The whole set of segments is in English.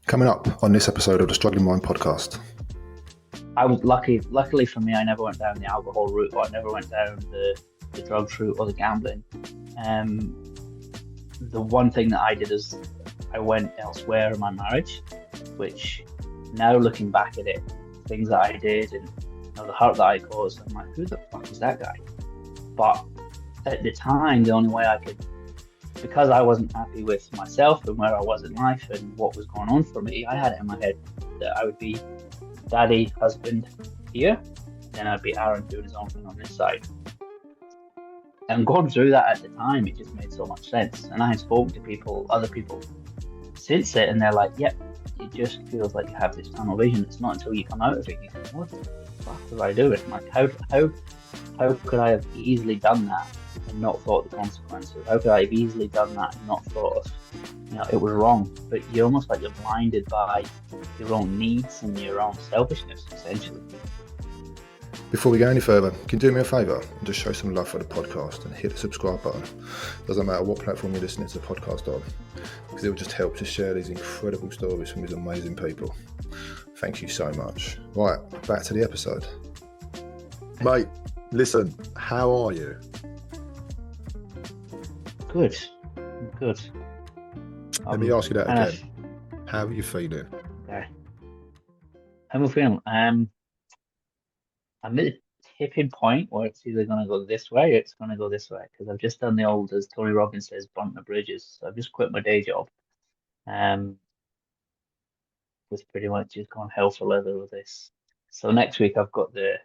Coming up on this episode of the Struggling Mind podcast. I was luckily for me, I never went down the alcohol route, or I never went down the drugs route or the gambling. Um, the one thing that I did is I went elsewhere in my marriage, which now looking back at it, things that I did and the hurt that I caused, I'm like, who the fuck is that guy? But at the time, the only way I could, because I wasn't happy with myself and where I was in life and what was going on for me, I had it in my head that I would be daddy, husband here, then I'd be Aaron doing his own thing on this side. And going through that at the time, it just made so much sense. And I had spoken to people, other people since it, and they're like, yep, it just feels like you have this tunnel vision. It's not until you come out of it, you think, what the fuck was I doing? Like, how could I have easily done that and not thought the consequences? How could I have easily done that and not thought of, it was wrong? But you're almost like you're blinded by your own needs and your own selfishness, essentially. Before we go any further, can you do me a favour and just show some love for the podcast and hit the subscribe button? Doesn't matter what platform you're listening to the podcast on, because it will just help to share these incredible stories from these amazing people. Thank you so much. Right, back to the episode. Mate, listen, how are you? Good. Let me ask you that again. How are you feeling? Okay. How am I feeling? I'm at a tipping point where it's either going to go this way or it's going to go this way, because I've just done the old, as Tony Robbins says, burnt the bridges. So I've just quit my day job. Was pretty much just gone hell for leather with this. So next week I've got the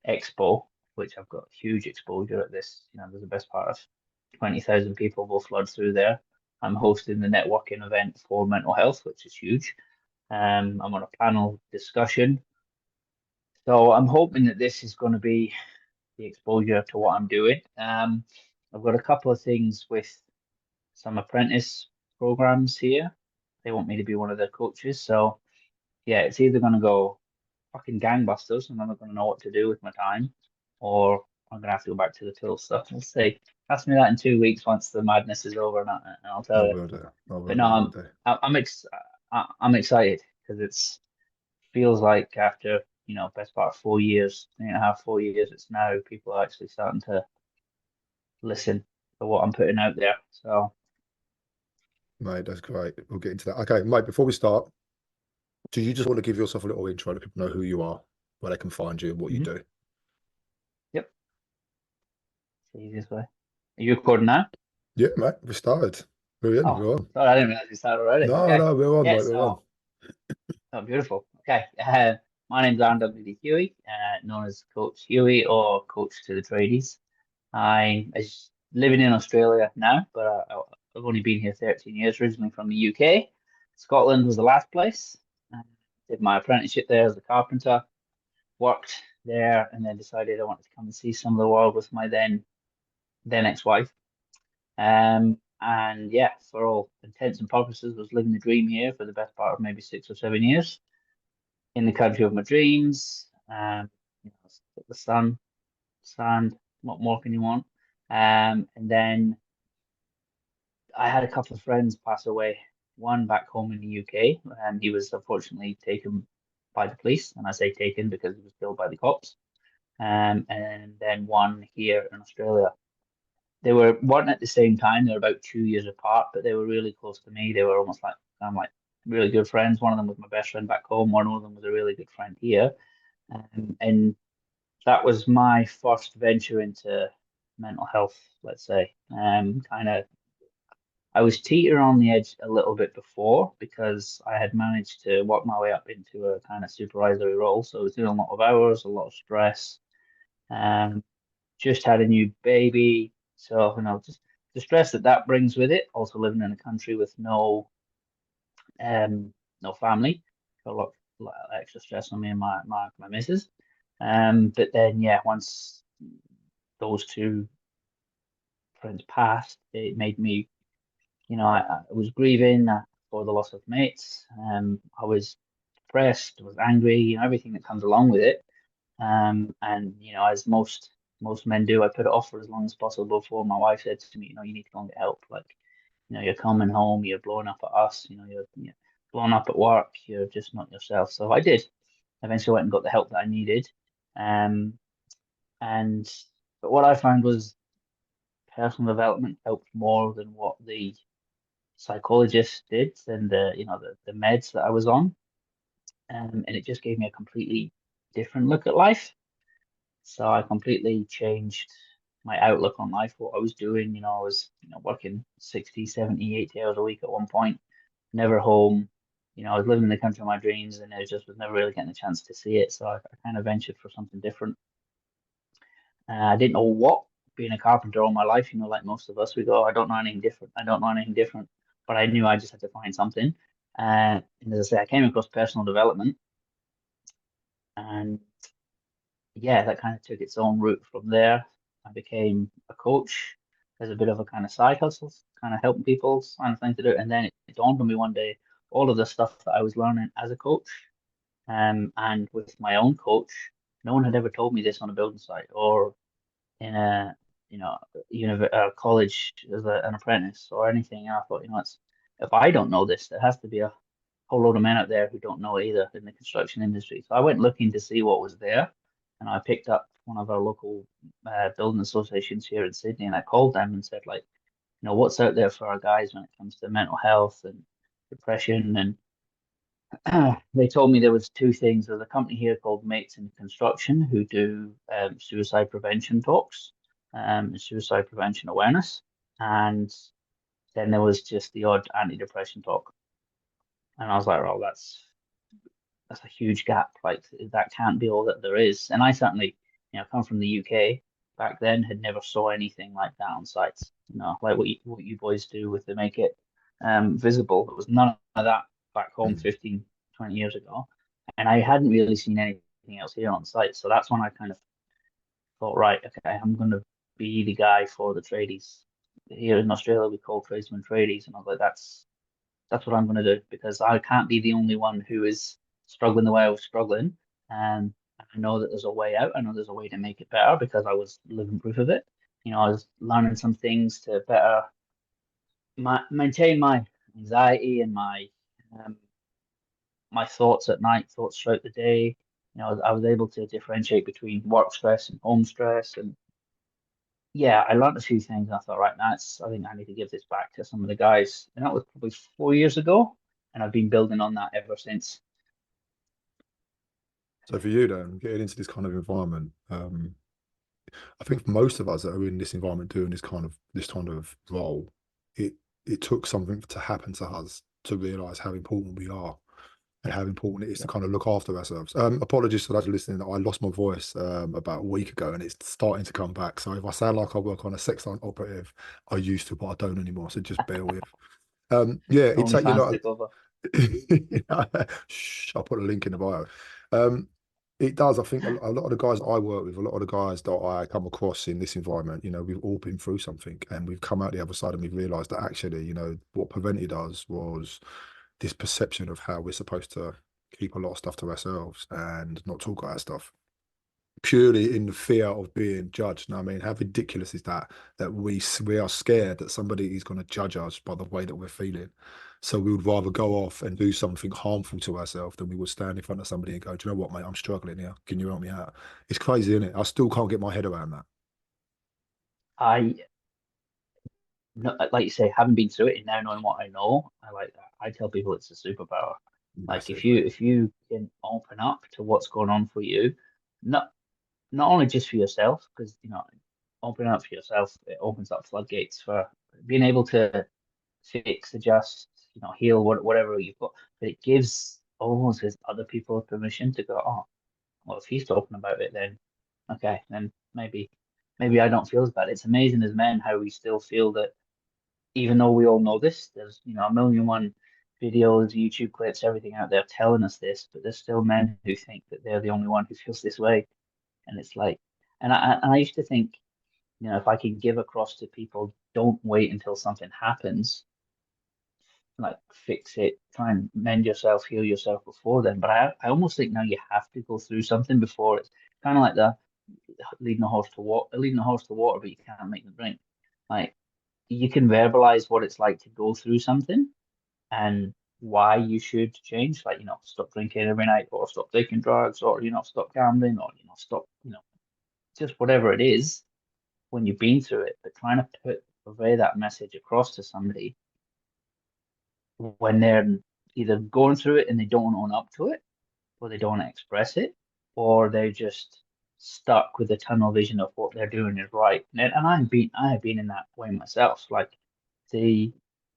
expo, which I've got huge exposure at this. There's the best part of 20,000 people will flood through there. I'm hosting the networking event for mental health, which is huge. I'm on a panel discussion. So I'm hoping that this is going to be the exposure to what I'm doing. I've got a couple of things with some apprentice programs here. They want me to be one of their coaches. So yeah, it's either going to go fucking gangbusters and I'm not going to know what to do with my time, or I'm going to have to go back to the tool stuff. We'll see. Ask me that in 2 weeks once the madness is over, and I'll I tell you. will do. But no, I'm excited because it's feels like after best part of 4 years, 3.5, 4 years, it's now people are actually starting to listen to what I'm putting out there. So, Mate, that's great. We'll get into that. Okay, mate, before we start, do you just want to give yourself a little intro, let people know who you are, where they can find you, and what you do? Yep, it's the easiest way. Are you recording now? Yeah, mate, we started. We're in, we're on. Sorry, I didn't realize you started already. No, Okay. no, we're on, Yeah, mate, we're on. Oh, beautiful. Okay. My name's Aaron Huey, known as Coach Huey or Coach to the Tradies. I'm living in Australia now, but I've only been here 13 years, originally from the UK. Scotland was the last place. Did my apprenticeship there as a carpenter, worked there, and then decided I wanted to come and see some of the world with my then ex-wife. And yeah, for all intents and purposes, was living the dream here for the best part of maybe 6 or 7 years in the country of my dreams. The sun, sand, what more can you want? And then I had a couple of friends pass away. One back home in the UK, and he was unfortunately taken by the police. And I say taken because he was killed by the cops. And then one here in Australia. They weren't at the same time. They were about 2 years apart, but they were really close to me. They were almost like I'm like really good friends. One of them was my best friend back home. One of them was a really good friend here, and that was my first venture into mental health. Let's say, kind of. I was teetering on the edge a little bit before because I had managed to work my way up into a kind of supervisory role. So I was doing a lot of hours, a lot of stress. Um, just had a new baby, so just the stress that brings with it. Also living in a country with no family, got lot of extra stress on me and my missus. But then yeah, once those two friends passed, it made me, I was grieving for the loss of mates. I was depressed, I was angry, everything that comes along with it. And as most men do, I put it off for as long as possible before my wife said to me, you need to go and get help. Like, you're coming home, you're blowing up at us, blown up at work, you're just not yourself. So I did. Eventually went and got the help that I needed. And but what I found was personal development helped more than what the psychologist did and the meds that I was on. And it just gave me a completely different look at life. So I completely changed my outlook on life, what I was doing. I was, working 60, 70, 80 hours a week at one point, never home. I was living in the country of my dreams and I just was never really getting a chance to see it. So I kind of ventured for something different. I didn't know what, being a carpenter all my life, like most of us, we go, I don't know anything different. I don't know anything different. But I knew I just had to find something. And as I say, I came across personal development. And yeah, that kind of took its own route from there. I became a coach as a bit of a kind of side hustle, kind of helping people, kind of thing to do. And then it dawned on me one day, all of the stuff that I was learning as a coach, and with my own coach, no one had ever told me this on a building site or in a college as an apprentice or anything. And I thought, if I don't know this, there has to be a whole load of men out there who don't know either in the construction industry. So I went looking to see what was there, and I picked up one of our local building associations here in Sydney, and I called them and said, like, what's out there for our guys when it comes to mental health and depression. And they told me there was two things. There's a company here called Mates in Construction who do suicide prevention talks, and suicide prevention awareness. And then there was just the odd anti-depression talk. And I was like, well, that's a huge gap. Like, that can't be all that there is. And I certainly, come from the UK back then, had never saw anything like that on sites. Like what you boys do with the Make It visible. There was none of that back home 15, 20 years ago. And I hadn't really seen anything else here on site. So that's when I kind of thought, right, okay, I'm going to be the guy for the tradies. Here in Australia, we call tradesmen tradies. And I was like, that's what I'm going to do, because I can't be the only one who is struggling the way I was struggling. And I know that there's a way out. I know there's a way to make it better because I was living proof of it. I was learning some things to better maintain my anxiety and um, my thoughts at night, thoughts throughout the day. I was able to differentiate between work stress and home stress. And yeah, I learned a few things. And I thought, right, I think I need to give this back to some of the guys. And that was probably 4 years ago. And I've been building on that ever since. So for you then, getting into this kind of environment, I think for most of us that are in this environment doing this kind of role, it took something to happen to us to realise how important we are and how important it is to kind of look after ourselves. Apologies for those listening. I lost my voice about a week ago and it's starting to come back. So if I sound like I work on a sex line operative, I used to, but I don't anymore. So just bear with. Yeah, it's like, shh, I'll put a link in the bio. It does. I think a lot of the guys I work with, a lot of the guys that I come across in this environment, we've all been through something and we've come out the other side and we've realised that actually, what prevented us was this perception of how we're supposed to keep a lot of stuff to ourselves and not talk about stuff purely in the fear of being judged. I mean, how ridiculous is that? That we are scared that somebody is going to judge us by the way that we're feeling. So we would rather go off and do something harmful to ourselves than we would stand in front of somebody and go, do you know what, mate, I'm struggling here. Can you help me out? It's crazy, isn't it? I still can't get my head around that. Like you say, haven't been through it and now knowing what I know, I like that. I tell people it's a superpower. Like if you can open up to what's going on for you, not only just for yourself, because opening up for yourself, it opens up floodgates for being able to fix, adjust, heal whatever you've got. But it gives almost gives other people permission to go, oh, well, if he's talking about it, then okay, then maybe I don't feel as bad. It's amazing as men how we still feel that even though we all know this, there's a million one videos, YouTube clips, everything out there telling us this, but there's still men who think that they're the only one who feels this way. And it's like, and I used to think, if I could give across to people, don't wait until something happens, like fix it, try and mend yourself, heal yourself before then. But I almost think now you have to go through something before. It's kind of like the leading a horse to water, but you can't make them drink. Like, you can verbalize what it's like to go through something, and why you should change, like, stop drinking every night, or stop taking drugs, or, stop gambling, or, stop, just whatever it is when you've been through it, but trying to convey that message across to somebody when they're either going through it and they don't want to own up to it, or they don't want to express it, or they're just stuck with the tunnel vision of what they're doing is right. And I have been in that way myself. Like,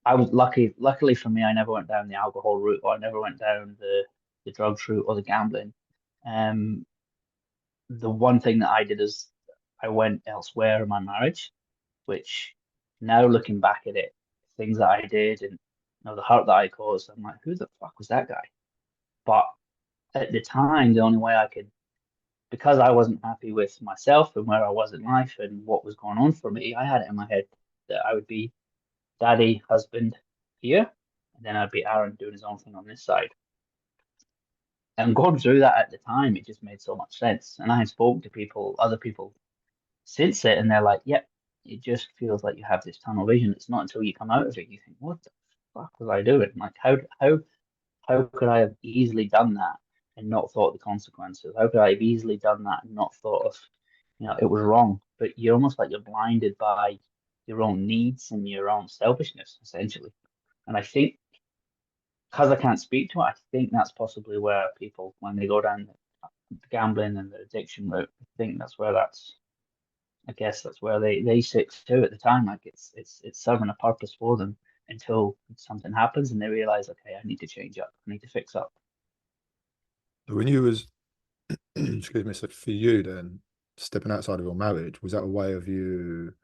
I was luckily for me, I never went down the alcohol route, or I never went down the drugs route or the gambling. The one thing that I did is I went elsewhere in my marriage, which now looking back at it, things that I did and the hurt that I caused, I'm like, who the fuck was that guy? But at the time, the only way I could, because I wasn't happy with myself and where I was in life and what was going on for me, I had it in my head that I would be daddy, husband here, and then I'd be Aaron doing his own thing on this side. And going through that at the time, it just made so much sense. And I had spoken to other people since it, and they're like, yep, it just feels like you have this tunnel vision. It's not until you come out of it, you think, what the fuck was I doing? Like, how could I have easily done that and not thought of the consequences? How could I have easily done that and not thought of, it was wrong? But you're almost like you're blinded by your own needs and your own selfishness, essentially. And I think, because I can't speak to it, I think that's possibly where people, when they go down the gambling and the addiction route, I think I guess that's where they stick to at the time. Like, it's serving a purpose for them until something happens and they realize, okay, I need to change up, I need to fix up. When you was, excuse me, so for you then, stepping outside of your marriage, was that a way of you?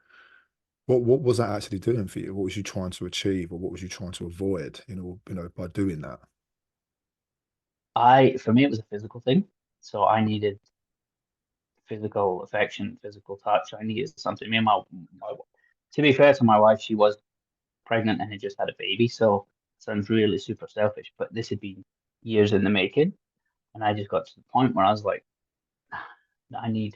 What was that actually doing for you? What was you trying to achieve, or what was you trying to avoid? By doing that. For me, it was a physical thing. So I needed physical affection, physical touch. I needed something. Me and to be fair to my wife, she was pregnant and had just had a baby. So it sounds really super selfish, but this had been years in the making. And I just got to the point where I was like, I need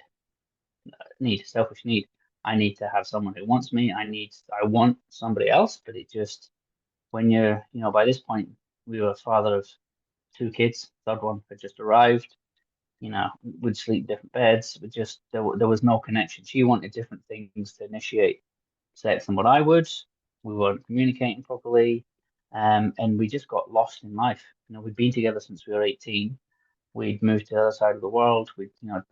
selfish need. I need to have someone who wants me. I want somebody else, but it just, when you're, by this point, we were a father of two kids. Third one had just arrived. We'd sleep different beds. There was no connection. She wanted different things to initiate sex than what I would. We weren't communicating properly, and we just got lost in life. We'd been together since we were 18. We'd moved to the other side of the world.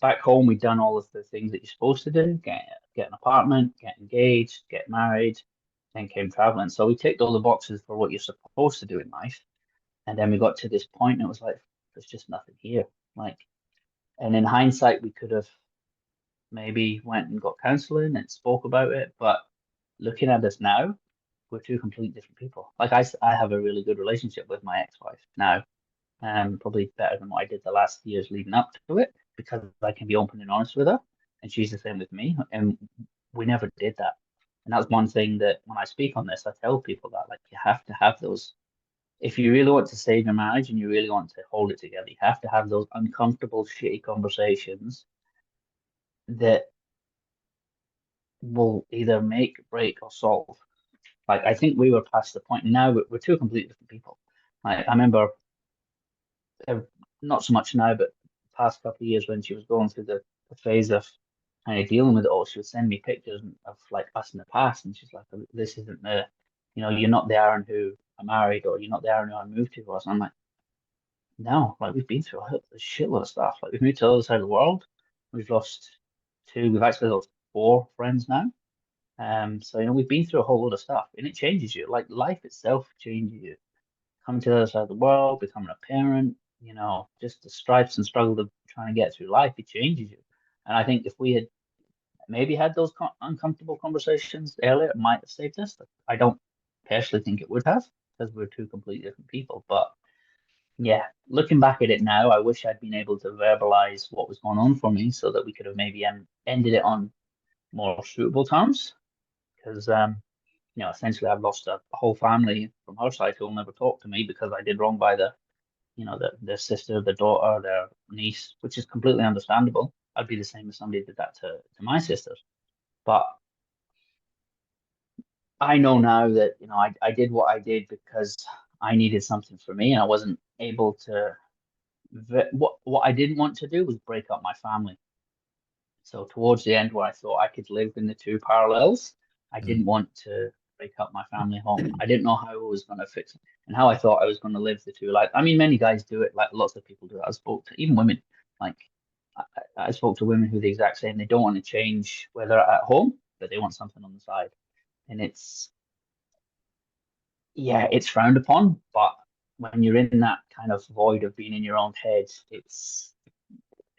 Back home, we'd done all of the things that you're supposed to do: get an apartment, get engaged, get married. Then came traveling. So we ticked all the boxes for what you're supposed to do in life. And then we got to this point, and it was like, there's just nothing here. Like, and in hindsight, we could have maybe went and got counseling and spoke about it. But looking at us now, we're two completely different people. Like, I have a really good relationship with my ex-wife now, probably better than what I did the last years leading up to it, because I can be open and honest with her, and she's the same with me. And we never did that. And that's one thing that when I speak on this, I tell people that, like, you have to have those. If you really want to save your marriage and you really want to hold it together, you have to have those uncomfortable, shitty conversations that will either make, break, or solve. Like, I think we were past the point. Now we're two completely different people. I remember, not so much now, but the past couple of years when she was going through the phase of kind of dealing with it all, she would send me pictures of like us in the past, and she's like, "This isn't you're not the Aaron who I married, or you're not the Aaron who I moved to." Or I'm like, no, like, we've been through a shitload of stuff. Like, we've moved to the other side of the world. We've lost two. We've actually lost four friends now. So we've been through a whole lot of stuff, and it changes you. Like, life itself changes you. Coming to the other side of the world, becoming a parent, just the stripes and struggle of trying to get through life, it changes you. And I think if we had maybe had those uncomfortable conversations earlier, it might have saved us. I don't personally think it would have, because we're two completely different people. But yeah, looking back at it now, I wish I'd been able to verbalize what was going on for me so that we could have maybe ended it on more suitable terms. Because essentially, I've lost a whole family from her side who will never talk to me because I did wrong by their sister, their daughter, their niece, which is completely understandable. I'd be the same if somebody did that to my sisters. But I know now that I did what I did because I needed something for me, and I wasn't able to. What I didn't want to do was break up my family. So towards the end, where I thought I could live in the two parallels, I Mm. didn't want to break up my family home. I didn't know how I was going to fix it and how I thought I was going to live the two. Like, I mean, many guys do it. Like, lots of people do it. I spoke to even women. Like, I spoke to women who are the exact same. They don't want to change where they're at home, but they want something on the side. And it's frowned upon. But when you're in that kind of void of being in your own head,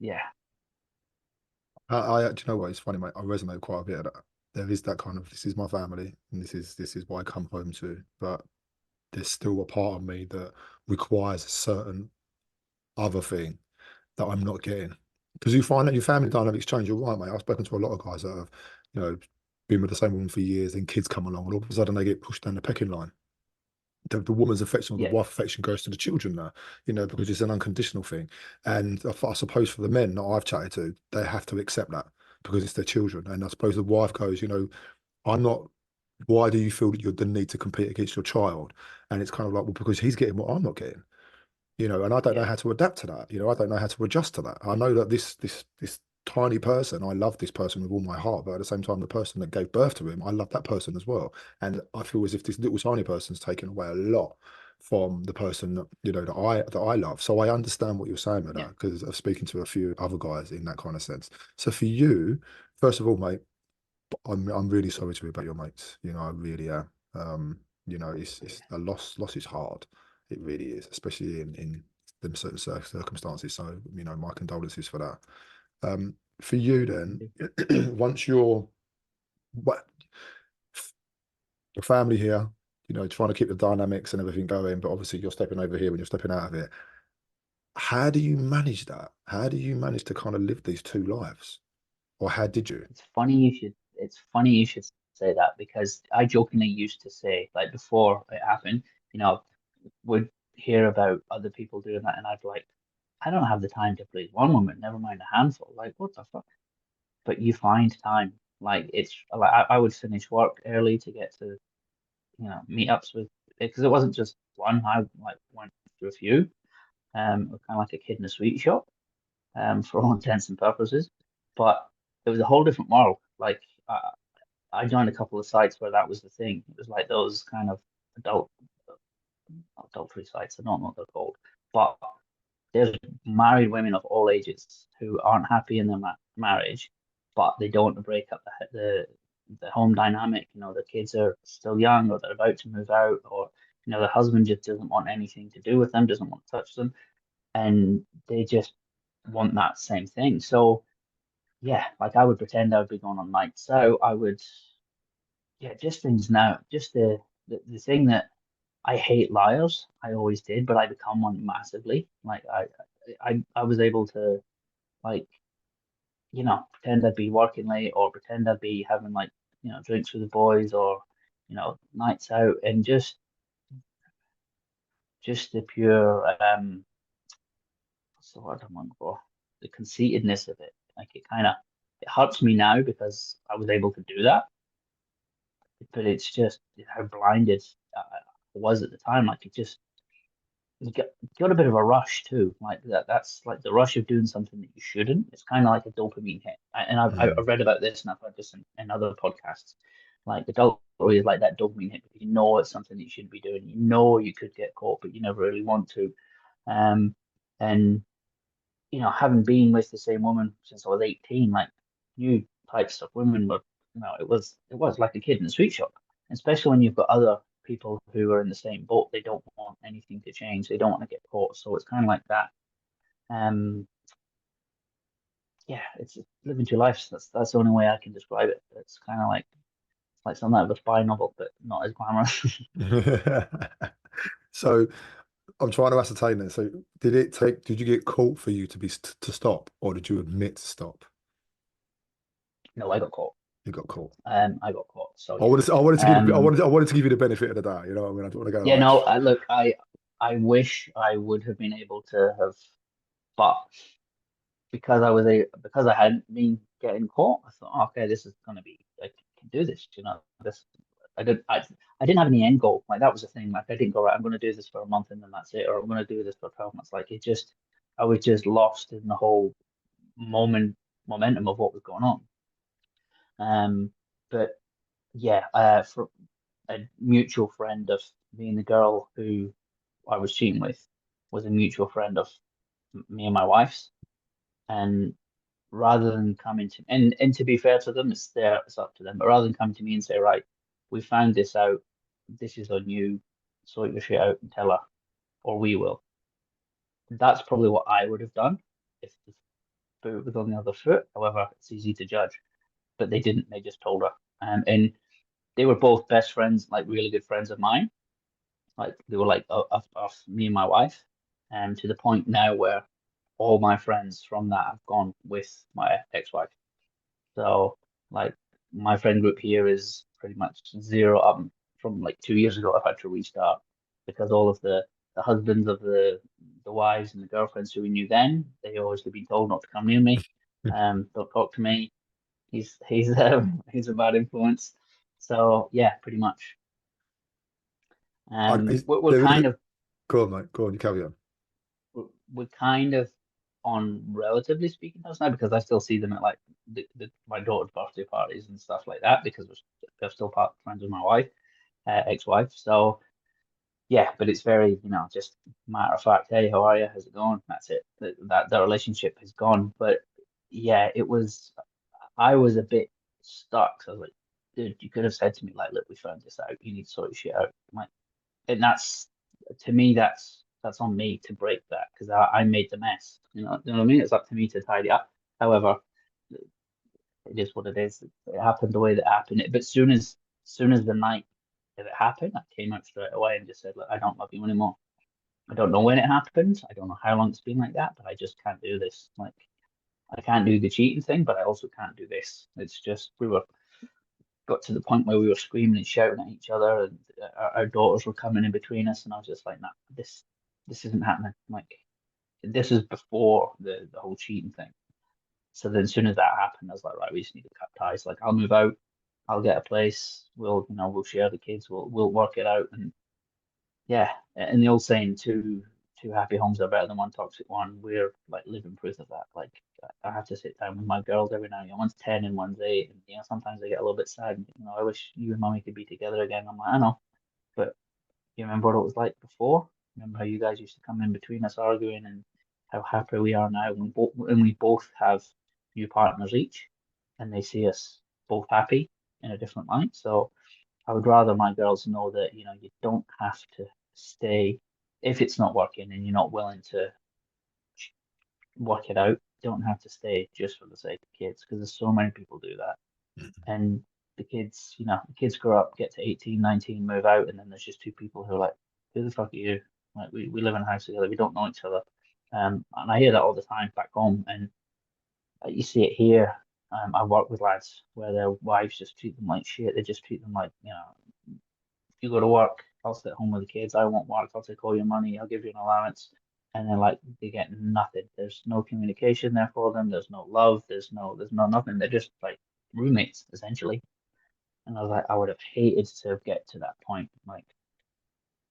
yeah, Do you know what? It's funny, mate. I resonate quite a bit of that. There is that kind of, this is my family, and this is what I come home to. But there's still a part of me that requires a certain other thing that I'm not getting. Because you find that your family dynamics change. You're right, mate. I've spoken to a lot of guys that have, you know, been with the same woman for years, and kids come along, and all of a sudden they get pushed down the pecking line. The woman's affection or the yeah, wife affection goes to the children now, because it's an unconditional thing. And I suppose for the men that I've chatted to, they have to accept that because it's their children. And I suppose the wife goes, I'm not, why do you feel that you're the need to compete against your child? And it's kind of like, well, because he's getting what I'm not getting, and I don't know yeah, how to adapt to that. I don't know how to adjust to that. I know that this tiny person, I love this person with all my heart, but at the same time, the person that gave birth to him, I love that person as well. And I feel as if this little tiny person's taken away a lot from the person that I love. So I understand what you're saying with yeah. that because of speaking to a few other guys in that kind of sense. So for you, first of all, mate, I'm really sorry to hear about your mates. I really am. It's a loss is hard. It really is, especially in them certain circumstances. So, my condolences for that. For you then, once what your family here, trying to keep the dynamics and everything going, but obviously you're stepping over here when you're stepping out of it. How do you manage that? How do you manage to kind of live these two lives? Or how did you? It's funny you should say that because I jokingly used to say, like before it happened, would hear about other people doing that, and I'd be like, I don't have the time to please one woman, never mind a handful. Like, what the fuck? But you find time. Like, it's like I would finish work early to get to, meetups with, because it wasn't just one. I like went to a few. Kind of like a kid in a sweet shop, for all intents and purposes. But it was a whole different world. Like, I joined a couple of sites where that was the thing. It was like those kind of adult adultery sites. I don't know what they're called, but there's married women of all ages who aren't happy in their marriage, but they don't want to break up the home dynamic. The kids are still young, or they're about to move out, or the husband just doesn't want anything to do with them, doesn't want to touch them, and they just want that same thing. So yeah, like I would pretend I would be going on nights out. I would, yeah, just things now. Just the thing that I hate liars. I always did, but I become one massively. Like I was able to, like, pretend I'd be working late, or pretend I'd be having, like, drinks with the boys, or nights out, and just the pure what's the word I'm looking for? The conceitedness of it. Like, it hurts me now because I was able to do that, but it's just how blinded I was at the time. Like, it just you got a bit of a rush too, like that's like the rush of doing something that you shouldn't. It's kind of like a dopamine hit. And I've read about this, and I've heard this in other podcasts. Like, adultery is like that dopamine hit because it's something that you shouldn't be doing. You could get caught, but you never really want to. um and having been with the same woman since I was 18, like, new types of women were, it was like a kid in a sweet shop, especially when you've got other people who are in the same boat. They don't want anything to change. They don't want to get caught. So it's kind of like that. Um, yeah, it's living two lives. That's the only way I can describe it. It's kind of like something out of a spy novel, but not as glamorous. So I'm trying to ascertain this. So did you get caught for you to stop, or did you admit to stop? No, I got caught. You got caught. I got caught. So I yeah. wanted to give Um, I wanted to give you the benefit of the doubt. You know what I mean? I don't want to go yeah, like, no, look, I wish I would have been able to have, but because I hadn't been getting caught, I thought, okay, this is gonna be, I can do this. This I didn't have any end goal. Like that was the thing. Like I didn't go, right, I'm going to do this for a month and then that's it, or I'm going to do this for 12 months. Like I was just lost in the whole momentum of what was going on. But yeah, for a mutual friend of me and the girl who I was cheating with was a mutual friend of me and my wife's. And rather than coming to, and to be fair to them, it's up to them. But rather than come to me and say, right, we found this out, this is on you, sort your shit out and tell her, or we will. That's probably what I would have done if the boot was on the other foot. However, it's easy to judge. But they didn't, they just told her. And they were both best friends, like really good friends of mine. Like they were like of me and my wife. And to the point now where all my friends from that have gone with my ex-wife. So like my friend group here is pretty much zero up from like 2 years ago. I've had to restart because all of the husbands of the wives and the girlfriends who we knew then, they always have been told not to come near me. Don't talk to me. He's he's a bad influence. So yeah, pretty much. We're there kind is, of go on, mate. Go on, you carry on. we're kind of on relatively speaking terms now because I still see them at like my daughter's birthday parties and stuff like that because they're still friends with my wife, ex-wife. So yeah, but it's very, just matter of fact, hey, how are you? How's it going? That's it. That relationship has gone. But yeah, I was a bit stuck. So I was like, dude, you could have said to me, like, look, we found this out. You need to sort your shit out. I'm like, and that's to me, that's on me to break that because I made the mess. You know what I mean? It's up to me to tidy up. However, it is what it is. It happened the way that happened. But soon as the night that it happened, I came out straight away and just said, look, I don't love you anymore. I don't know when it happened. I don't know how long it's been like that, but I just can't do this. Like I can't do the cheating thing, but I also can't do this. It's just got to the point where we were screaming and shouting at each other, and our daughters were coming in between us, and I was just like, "Nah, this isn't happening." Like this is before the whole cheating thing. So then, as soon as that happened, I was like, "Right, we just need to cut ties. Like, I'll move out, I'll get a place. We'll share the kids. We'll work it out." And yeah, and the old saying, two happy homes are better than one toxic one. We're like living proof of that. Like I have to sit down with my girls every now and then. One's 10 and one's 8, and sometimes I get a little bit sad. I wish you and mommy could be together again. I'm like, I know, but you remember what it was like before? Remember how you guys used to come in between us arguing, and how happy we are now. We both have new partners each, and they see us both happy in a different light. So I would rather my girls know that, you don't have to stay if it's not working and you're not willing to work it out. You don't have to stay just for the sake of kids because there's so many people do that. And the kids grow up, get to 18, 19, move out, and then there's just two people who are like, who the fuck are you? Like we live in a house together, we don't know each other. And I hear that all the time back home, and you see it here. I work with lads where their wives just treat them like shit. They just treat them like, you go to work, I'll sit home with the kids. I won't work. I'll take all your money. I'll give you an allowance. And then like they get nothing. There's no communication there for them. There's no love. There's no nothing. They're just like roommates essentially. And I was like, I would have hated to get to that point. Like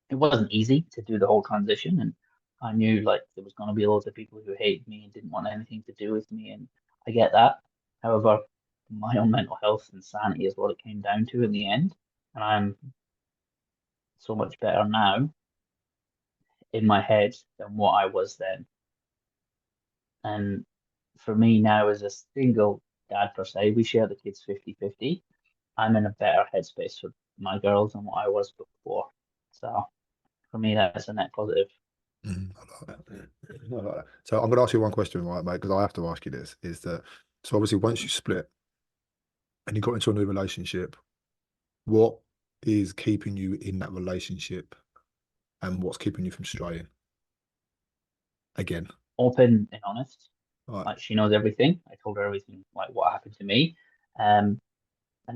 it wasn't easy to do the whole transition, and I knew like there was going to be loads of people who hated me and didn't want anything to do with me, and I get that. However, my own mental health and sanity is what it came down to in the end, and I'm so much better now in my head than what I was then. And for me now, as a single dad per se, we share the kids 50-50. I'm in a better headspace with my girls than what I was before. So for me, that's a net positive. I like that. I like that. So I'm going to ask you one question, right, mate? Because I have to ask you this: is that so obviously once you split and you got into a new relationship, what is keeping you in that relationship, and what's keeping you from straying again? Open and honest. Right. Like she knows everything. I told her everything, like what happened to me. And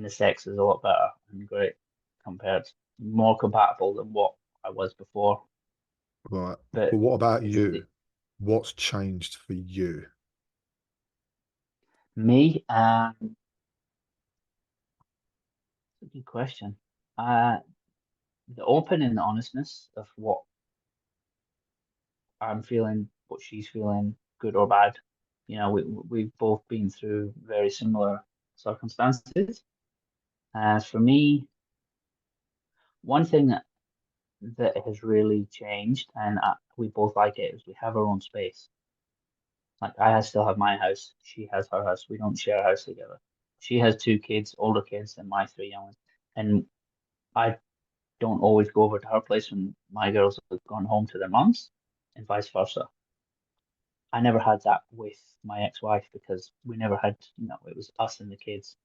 the sex is a lot better and great compared, more compatible than what I was before. Right. But But what about it's you? What's changed for you? me. That's a good question. The open and the honestness of what I'm feeling, what she's feeling, good or bad. You know, we've both been through very similar circumstances. For me, one thing that has really changed, and we both like it, is we have our own space. Like still have my house, she has her house. We don't share a house together. She has two kids, older kids, and my three young ones. And I don't always go over to her place when my girls have gone home to their mums, and vice versa. I never had that with my ex-wife because we never had, it was us and the kids.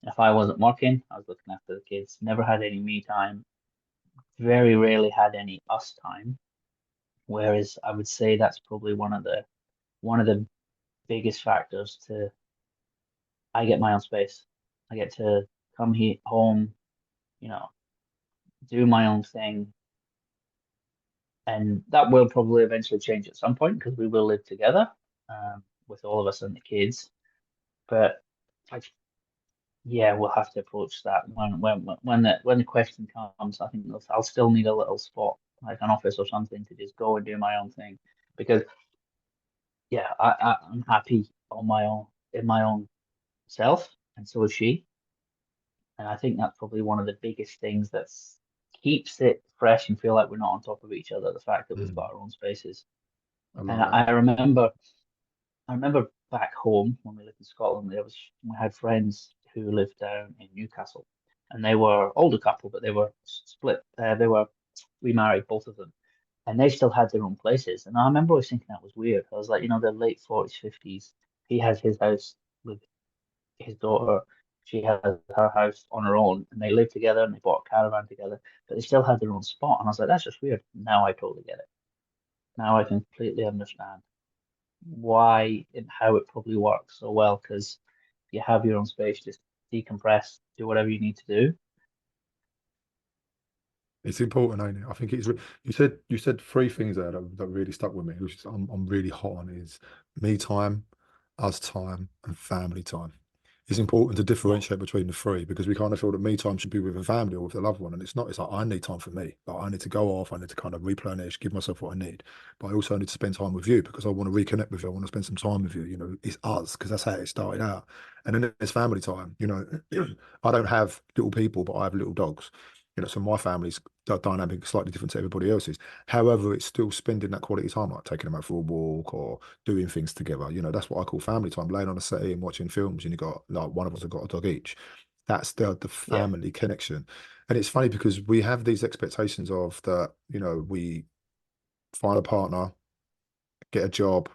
If I wasn't working, I was looking after the kids. Never had any me time. Very rarely had any us time. Whereas I would say that's probably one of the biggest factors to I get my own space. I get to come home, you know, do my own thing, and that will probably eventually change at some point because we will live together with all of us and the kids. But like, yeah, we'll have to approach that when the question comes. I think I'll still need a little spot, like an office or something, to just go and do my own thing because yeah, I'm happy on my own in my own self, and so is she. And I think that's probably one of the biggest things that keeps it fresh and feel like we're not on top of each other. The fact that we've got our own spaces. I And like that. I remember back home when we lived in Scotland, we had friends who lived down in Newcastle, and they were older couple, but they were split. They were remarried, both of them, and they still had their own places. And I remember always thinking that was weird. I was like, they're late 40s, 50s. He has his house with his daughter. She has her house on her own, and they live together and they bought a caravan together, but they still had their own spot. And I was like, that's just weird. Now I totally get it. Now I completely understand why and how it probably works so well because you have your own space, just decompress, do whatever you need to do. It's important, ain't it? I think you said three things there that really stuck with me, which is I'm really hot on is me time, us time, and family time. It's important to Yeah, differentiate between the three because we kind of feel that me time should be with a family or with a loved one, and it's not. It's like I need time for me. Like I need to go off. I need to kind of replenish, give myself what I need, but I also need to spend time with you because I want to reconnect with you. I want to spend some time with you. It's us because that's how it started out, and then there's family time. I don't have little people, but I have little dogs. So my family's dynamic is slightly different to everybody else's. However, it's still spending that quality time, like taking them out for a walk or doing things together. That's what I call family time, laying on a settee and watching films, and you got like one of us have got a dog each. That's the yeah, family connection. And it's funny because we have these expectations of that, we find a partner, get a job,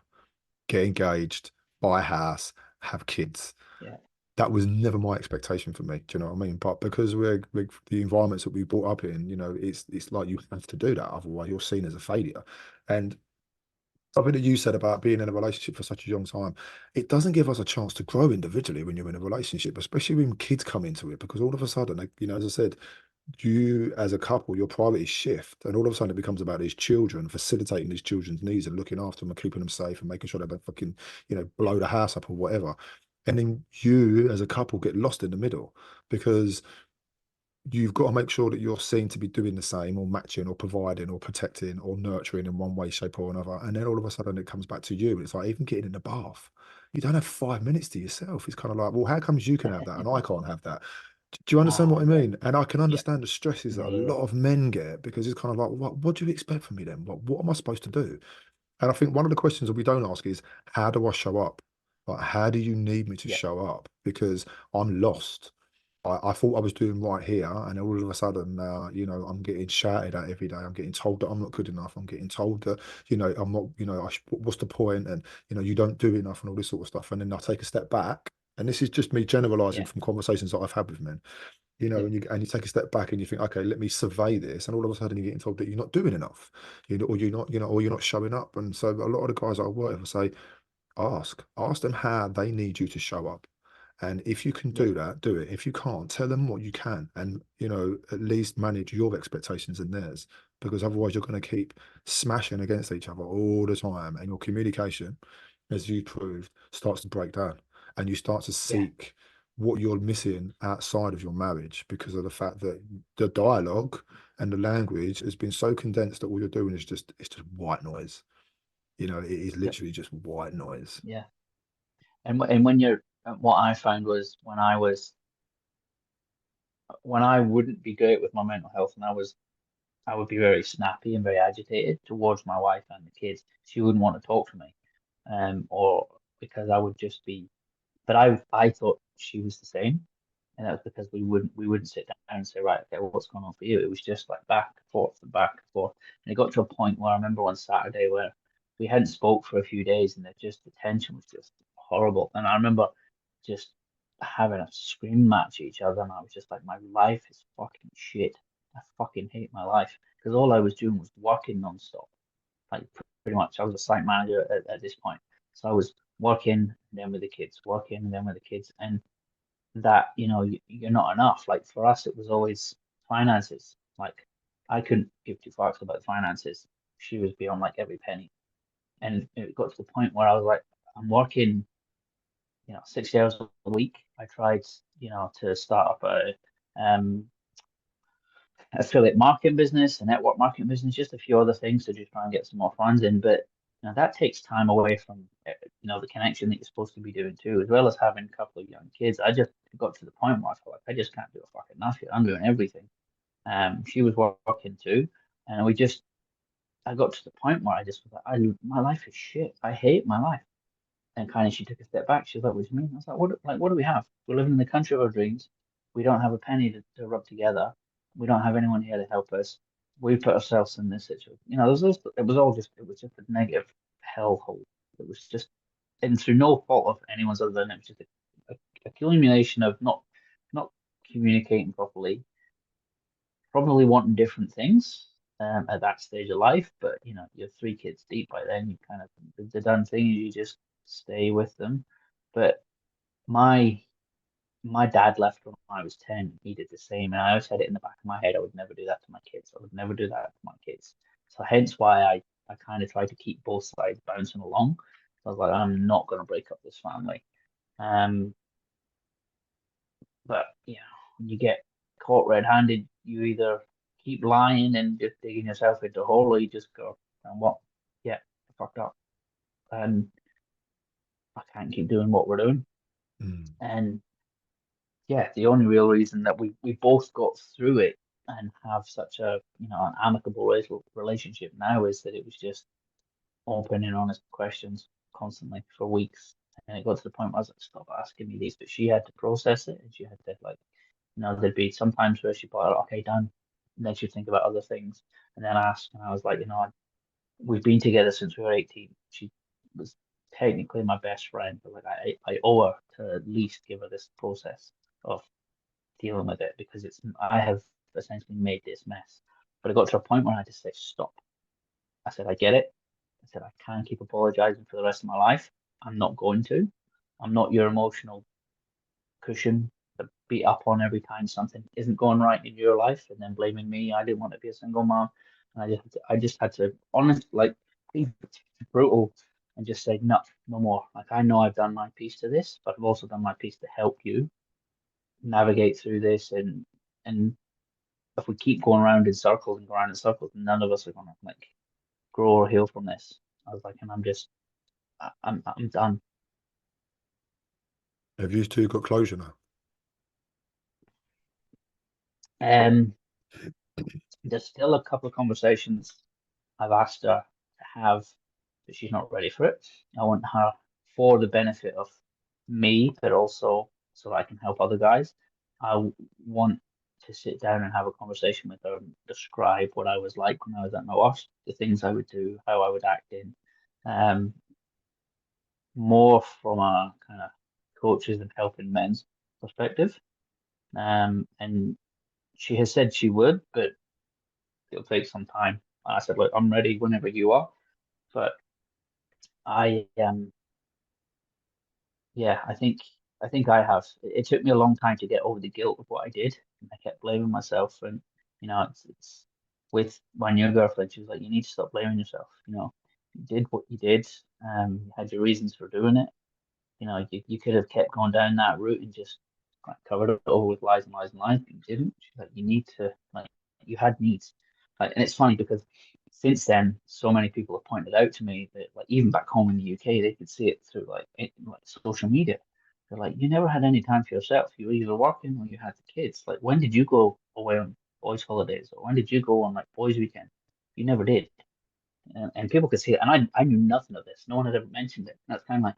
get engaged, buy a house, have kids. yeah, That was never my expectation for me. Do you know what I mean? But because we're the environments that we brought up in, it's like you have to do that, otherwise you're seen as a failure. And something that you said about being in a relationship for such a long time, it doesn't give us a chance to grow individually when you're in a relationship, especially when kids come into it, because all of a sudden, like, as I said, you as a couple, your priorities shift, and all of a sudden it becomes about these children, facilitating these children's needs and looking after them and keeping them safe and making sure they don't fucking, blow the house up or whatever. And then you as a couple get lost in the middle because you've got to make sure that you're seen to be doing the same or matching or providing or protecting or nurturing in one way, shape, or another. And then all of a sudden it comes back to you. It's like even getting in the bath. You don't have 5 minutes to yourself. It's kind of like, well, how comes you can have that and I can't have that? Do you understand what I yeah, mean? And I can yeah, understand the stresses that yeah, a yeah, lot of men get because it's kind of like, what do you expect from me then? What am I supposed to do? And I think one of the questions that we don't ask is, how do I show up? Like, how do you need me to yeah, show up? Because I'm lost. I thought I was doing right here, and all of a sudden, I'm getting shouted at every day. I'm getting told that I'm not good enough. I'm getting told that, I'm not, what's the point? And, you don't do enough and all this sort of stuff. And then I take a step back, and this is just me generalizing yeah, from conversations that I've had with men, yeah, and you take a step back and you think, okay, let me survey this, and all of a sudden you're getting told that you're not doing enough, or you're not, or you're not showing up. And so a lot of the guys that I work with say, ask them how they need you to show up. And if you can yeah, do that, do it. If you can't, tell them what you can and, at least manage your expectations and theirs, because otherwise you're going to keep smashing against each other all the time. And your communication, as you proved, starts to break down and you start to yeah, seek what you're missing outside of your marriage because of the fact that the dialogue and the language has been so condensed that all you're doing is it's just white noise. You know, it is Yep. literally just white noise. Yeah. And when you're, what I found was when I wouldn't be great with my mental health, and I would be very snappy and very agitated towards my wife and the kids. She wouldn't want to talk to me, or because I would just be. But I thought she was the same, and that was because we wouldn't sit down and say, right, okay, well, what's going on for you? It was just like back and forth and back and forth, and it got to a point where I remember one Saturday where we hadn't spoke for a few days, and the tension was just horrible. And I remember just having a scream match at each other, and I was just like, my life is fucking shit. I fucking hate my life because all I was doing was working nonstop. Like pretty much, I was a site manager at this point, so I was working and then with the kids, working and then with the kids, and that you're not enough. Like for us, it was always finances. Like I couldn't give two fucks about finances. She was beyond like every penny, and it got to the point where I was like, I'm working, 60 hours a week. I tried, to start up a um affiliate marketing business, a network marketing business, just a few other things to just try and get some more funds in. But that takes time away from the connection that you're supposed to be doing too, as well as having a couple of young kids. I just got to the point where I felt like I just can't do a fucking enough here. I'm doing everything. She was working too, and I got to the point where I just was like, my life is shit. I hate my life. And kind of she took a step back. She was like, "What do you mean?" I was like, what do we have? We're living in the country of our dreams. We don't have a penny to rub together. We don't have anyone here to help us. We put ourselves in this situation. It was just a negative hellhole. It was just, and through no fault of anyone's other than it was just a accumulation of not communicating properly, probably wanting different things at that stage of life. But you're three kids deep by then. You kind of the done thing is you just stay with them. But my my dad left when I was 10. He did the same, and I always had it in the back of my head. I would never do that to my kids. I would never do that to my kids. So hence why I kind of try to keep both sides bouncing along. So I was like, I'm not going to break up this family. Um, but when you get caught red-handed, you either keep lying and just digging yourself into a hole, or you just go, and what? Yeah, I fucked up, and I can't keep doing what we're doing. Mm. And yeah, the only real reason that we both got through it and have such a an amicable relationship now is that it was just open and honest questions constantly for weeks. And it got to the point where I was like, stop asking me these. But she had to process it, and she had to like, there'd be sometimes where she'd be like, okay, done. And then she'd think about other things and then ask. And I was like, we've been together since we were 18. She was technically my best friend, but like I owe her to at least give her this process of dealing with it because I have essentially made this mess. But it got to a point where I had to say, stop. I said, I get it. I said, I can't keep apologizing for the rest of my life. I'm not going to. I'm not your emotional cushion to beat up on every time something isn't going right in your life and then blaming me. I didn't want to be a single mom. And I just had to honest, like, be brutal and just say, no, no more. Like, I know I've done my piece to this, but I've also done my piece to help you navigate through this. And if we keep going around in circles and going around in circles, none of us are going to like grow or heal from this. I was like, and I'm done. Have you two got closure now? Um, there's still a couple of conversations I've asked her to have, but she's not ready for it. I want her for the benefit of me, but also so that I can help other guys. I want to sit down and have a conversation with her and describe what I was like when I was at my worst, the things I would do, how I would act in, um, more from a kind of coaches and helping men's perspective. And she has said she would, but it'll take some time. And I said, look, I'm ready whenever you are. But I yeah, I think I have. It took me a long time to get over the guilt of what I did. And I kept blaming myself, and it's with my new girlfriend. She was like, "You need to stop blaming yourself. You did what you did. You had your reasons for doing it. You could have kept going down that route and just like, covered it over with lies and lies and lies, but you didn't. She's like, you need to, like, you had needs. Like, and it's funny because since then, so many people have pointed out to me that, like, even back home in the UK, they could see it through like social media. They're like, you never had any time for yourself. You were either working or you had the kids. Like, when did you go away on boys' holidays, or when did you go on like boys' weekend? You never did. And people could see it. And I knew nothing of this. No one had ever mentioned it. And that's kind of like,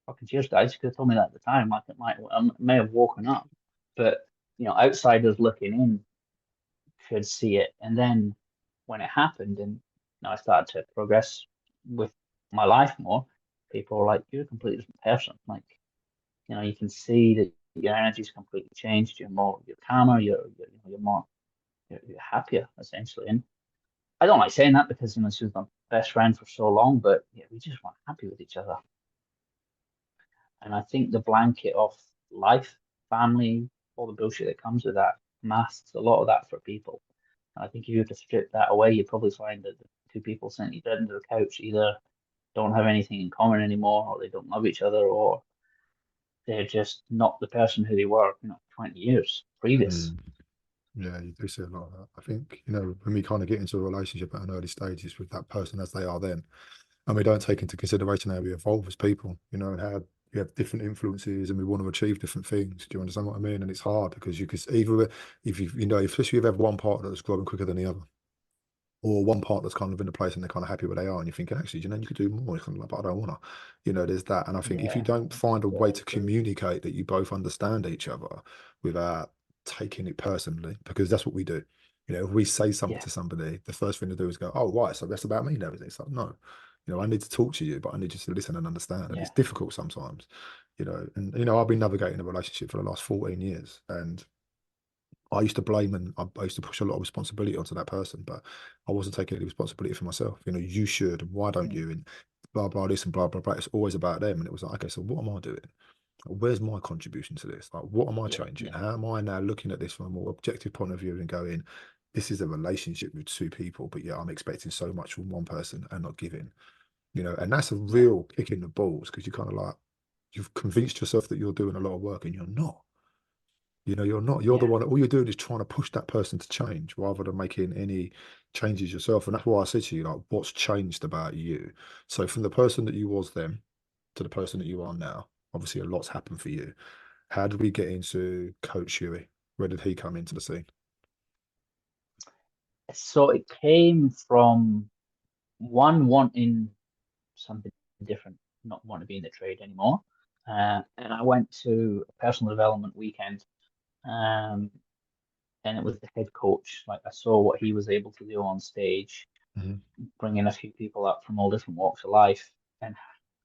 fucking cheers, guys. You could have told me that at the time. Like, I may have woken up, but outsiders looking in could see it. And then when it happened, and I started to progress with my life more, people were like, "You're a completely different person." Like, you can see that your energy's completely changed. You're calmer. You're more, you're happier essentially. And I don't like saying that because she was my best friend for so long, but yeah, we just weren't happy with each other. And I think the blanket of life, family, all the bullshit that comes with that masks a lot of that for people. And I think if you were to strip that away, you'd probably find that the two people sitting dead into the couch either don't have anything in common anymore, or they don't love each other, or they're just not the person who they were, 20 years previous. Yeah, you do see a lot of that. I think, when we kind of get into a relationship at an early stages with that person as they are then, and we don't take into consideration how we evolve as people, and how we have different influences and we want to achieve different things. Do you understand what I mean? And it's hard because you could either, if you, especially if you have one partner that's growing quicker than the other, or one partner's kind of in a place and they're kind of happy where they are, and you're thinking, actually, you could do more. It's kind of like, but I don't want to, there's that. And I think if you Yeah. don't find a way to communicate that you both understand each other without taking it personally, because that's what we do. If we say something Yeah. to somebody, the first thing to do is go, oh, right, so that's about me now, is it? It's like, no, I need to talk to you, but I need you to listen and understand. And Yeah. it's difficult sometimes, and, I've been navigating a relationship for the last 14 years, and I used to blame and I used to push a lot of responsibility onto that person, but I wasn't taking any responsibility for myself. You should, and why don't you? And blah, blah, this and blah, blah, blah. It's always about them. And it was like, okay, so what am I doing? Where's my contribution to this? Like, what am I changing? Yeah. How am I now looking at this from a more objective point of view and going, this is a relationship with two people, but yeah, I'm expecting so much from one person and not giving, and that's a real kick in the balls because you kind of like, you've convinced yourself that you're doing a lot of work and you're not. You're not. You're the one. All you're doing is trying to push that person to change rather than making any changes yourself. And that's why I said to you, like, what's changed about you? So from the person that you was then to the person that you are now, obviously a lot's happened for you. How did we get into Coach Huey? Where did he come into the scene? So it came from one wanting something different, not want to be in the trade anymore. And I went to a personal development weekend, and it was the head coach. Like, I saw what he was able to do on stage, bringing a few people up from all different walks of life, and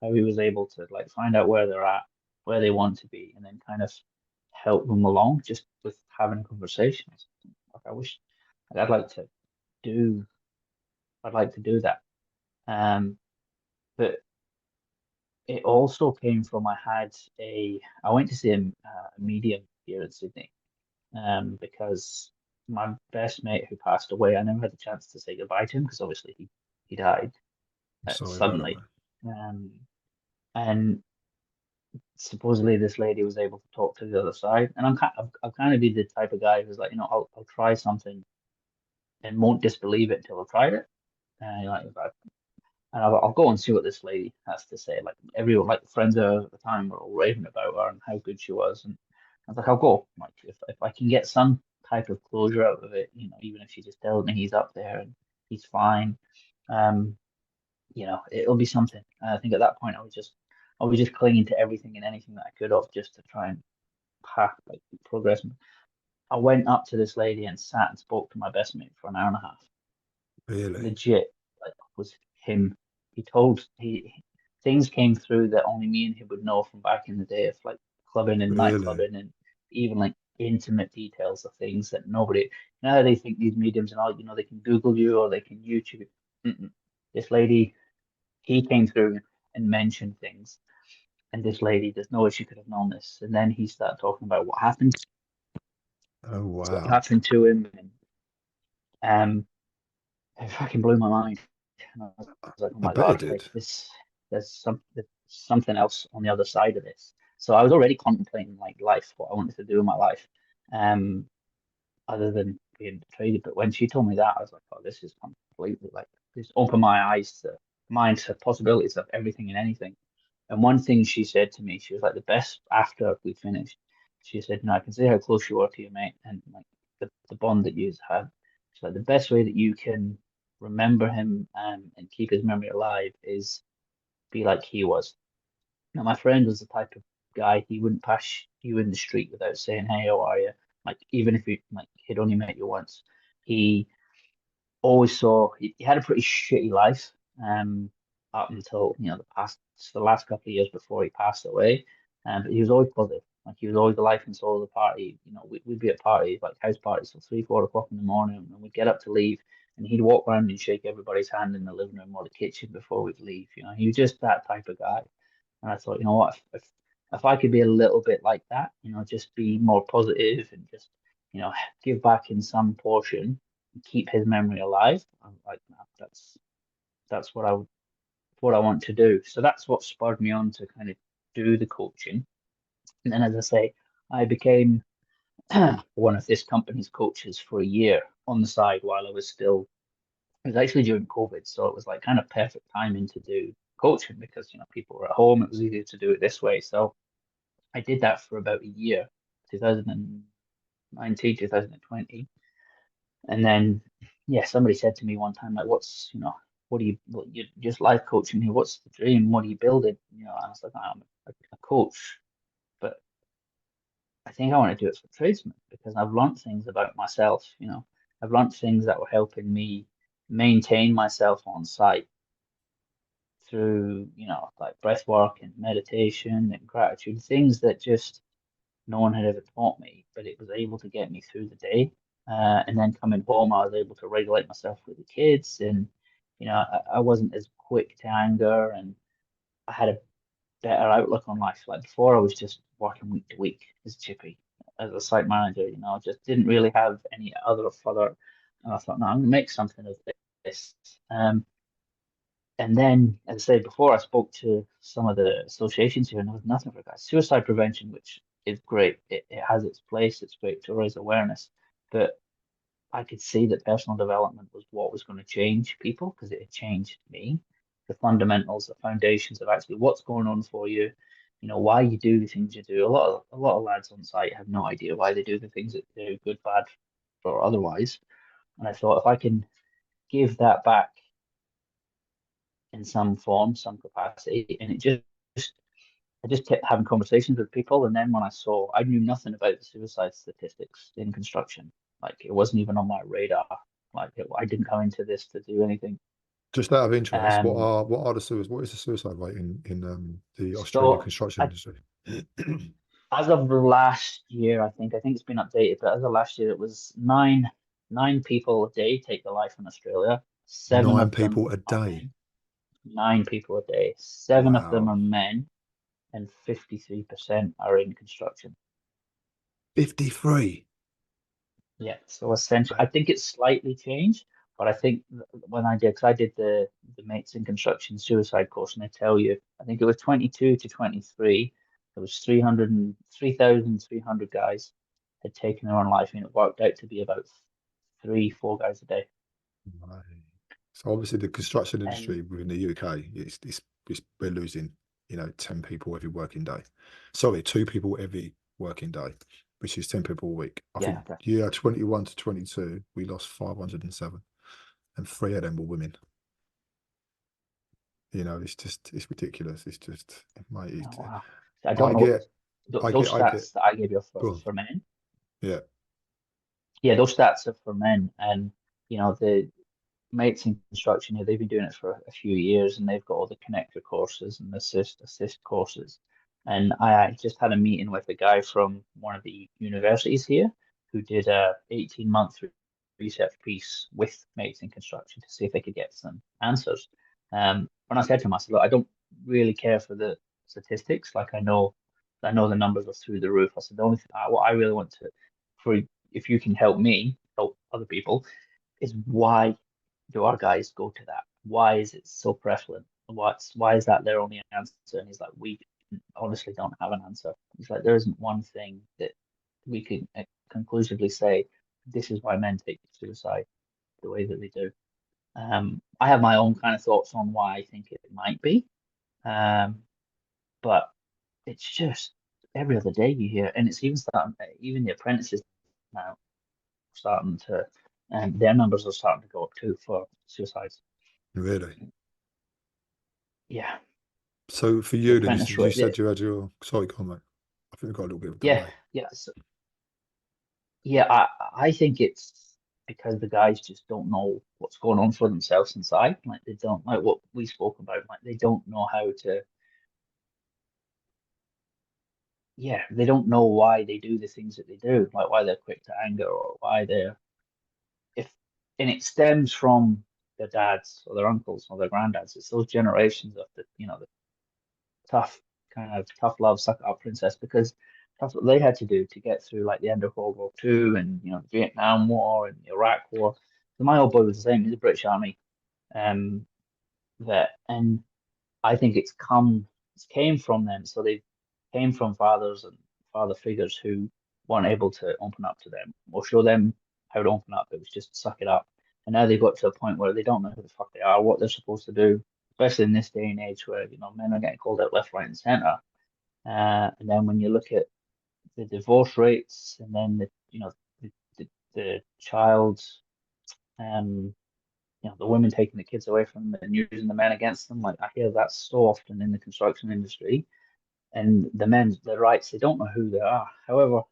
how he was able to like find out where they're at, where they want to be, and then kind of help them along just with having conversations. Like, I wish, like, do, I'd like to do that. But it also came from I went to see a medium here in Sydney, because my best mate who passed away, I never had the chance to say goodbye to him because obviously he died Sorry about that, suddenly. And supposedly this lady was able to talk to the other side, and I'll kind of be the type of guy who's like, I'll try something and won't disbelieve it until I've tried it. And I'll go and see what this lady has to say. Like, everyone, like the friends there at the time, were all raving about her and how good she was. And I was like, I'll go. Like, if I can get some type of closure out of it, even if she just tells me he's up there and he's fine, it'll be something. And I think at that point I was just clinging to everything and anything that I could have just to try and progress. I went up to this lady and sat and spoke to my best mate for an hour and a half. really? Legit, like, was him. Things came through that only me and him would know from back in the day of like clubbing and night Really? clubbing, and even like intimate details of things that nobody. Now they think these mediums and all, they can Google you or they can YouTube. Mm-mm. This lady, he came through and mentioned things, and this lady, there's no way she could have known this. And then he started talking about Oh, what wow. happened to him, and it fucking blew my mind. And I was like, oh I my bet it God, did. like there's something else on the other side of this. So I was already contemplating like life, what I wanted to do in my life, other than being a trader. But when she told me that, I was like, oh, this is completely like, this opened my eyes to mind to possibilities of everything and anything. And one thing she said to me, she was like, the best after we finished, she said, I can see how close you are to your mate and like the bond that you had. She's like, the best way that you can remember him and keep his memory alive is be like he was. Now, my friend was the type of guy, he wouldn't pass you in the street without saying, hey, how are you? Like, even if he'd only met you once, he always saw he had a pretty shitty life up until the last couple of years before he passed away. But he was always positive. Like he was always the life and soul of the party. We'd be at parties like house parties till 3, 4 o'clock in the morning, and we'd get up to leave, and he'd walk around and shake everybody's hand in the living room or the kitchen before we'd leave. He was just that type of guy. And I thought, what, if I could be a little bit like that, just be more positive and just, give back in some portion keep his memory alive. I'm like, no, that's what I want to do. So that's what spurred me on to kind of do the coaching. And then, as I say, I became one of this company's coaches for a year on the side while I was still. It was actually during COVID, so it was like kind of perfect timing to do coaching because people were at home. It was easier to do it this way. So I did that for about a year, 2019, 2020. And then, yeah, somebody said to me one time, like, you're just life coaching here. What's the dream? What are you building? And I was like, I'm a coach, but I think I want to do it for tradesmen because I've learned things about myself. I've learned things that were helping me maintain myself on site through, like breath work and meditation and gratitude, things that just no one had ever taught me, but it was able to get me through the day. And then coming home, I was able to regulate myself with the kids, and I wasn't as quick to anger, and I had a better outlook on life. Like before, I was just working week to week as chippy, as a site manager. Just didn't really have any other further. And I thought, no, I'm gonna make something of this. And then, as I said before, I spoke to some of the associations here, and there was nothing for guys. Suicide prevention, which is great, it has its place. It's great to raise awareness, but I could see that personal development was what was going to change people because it had changed me. The fundamentals, the foundations of actually what's going on for you, why you do the things you do. A lot of lads on site have no idea why they do the things that they do, good, bad, or otherwise. And I thought if I can give that back in some form, some capacity, and I just kept having conversations with people, and then when I knew nothing about the suicide statistics in construction. Like it wasn't even on my radar. I didn't come into this to do anything. Just out of interest, what Um, are the what is the suicide rate in the Australian so construction industry? as of last year, I think it's been updated, but as of last year, it was nine people a day take their life in Australia. Seven Nine of them people a are day. men. 9 people a day. Seven of them Wow. are men, and 53% are in construction. 53. Yeah, so essentially, I think it's slightly changed, but I think when because I did the mates in construction suicide course, and they tell you, I think it was 22 to 23, there was 3,300 guys had taken their own life, and it worked out to be about 3, 4 guys a day. Right. So obviously the construction And industry within the UK, we're losing, 10 people every working day. Sorry, 2 people every working day, which is 10 people a week. I yeah, think year 21 to 22, we lost 507, and 3 of them were women. It's ridiculous. It's just, mate, oh, wow. I don't I know get, I those get, I get, stats that I gave you go on. for men. Yeah. Yeah, those stats are for men, and the mates in construction here, they've been doing it for a few years and they've got all the connector courses and assist courses. And I just had a meeting with a guy from one of the universities here who did a 18-month research piece with mates in construction to see if they could get some answers. When I said to him, I said, look, I don't really care for the statistics. Like I know the numbers are through the roof. I said, the only thing, what I really want to, for if you can help me help other people, is why do our guys go to that? Why is it so prevalent? Why is that their only answer? And he's like, honestly don't have an answer. It's like there isn't one thing that we can conclusively say this is why men take suicide the way that they do. I have my own kind of thoughts on why I think it might be, but it's just every other day you hear, and it's even starting. Even the apprentices now starting to, and their numbers are starting to go up too for suicides. Really? Yeah, So for the you, then apprentice you rate. said you had your sorry comment. I think we've got a little bit of Yeah, delay. yeah, so, yeah. I think it's because the guys just don't know what's going on for themselves inside. Like they don't like what we spoke about. Like they don't know how to. Yeah, they don't know why they do the things that they do. Like why they're quick to anger or why they're if, and it stems from their dads or their uncles or their granddads. It's those generations of the tough kind of tough love, suck it up princess, because that's what they had to do to get through like the end of World War II and the Vietnam War and the Iraq War. So my old boy was the same. He's a British Army vet, and I think it's came from them. So they came from fathers and father figures who weren't able to open up to them or show them how to open up. It was just suck it up. And now they've got to a point where they don't know who the fuck they are, what they're supposed to do, especially in this day and age where men are getting called out left, right, and center. And then when you look at the divorce rates, and then the child, um, the women taking the kids away from them and using the men against them. Like I hear that so often in the construction industry, and the men, their rights, they don't know who they are. However,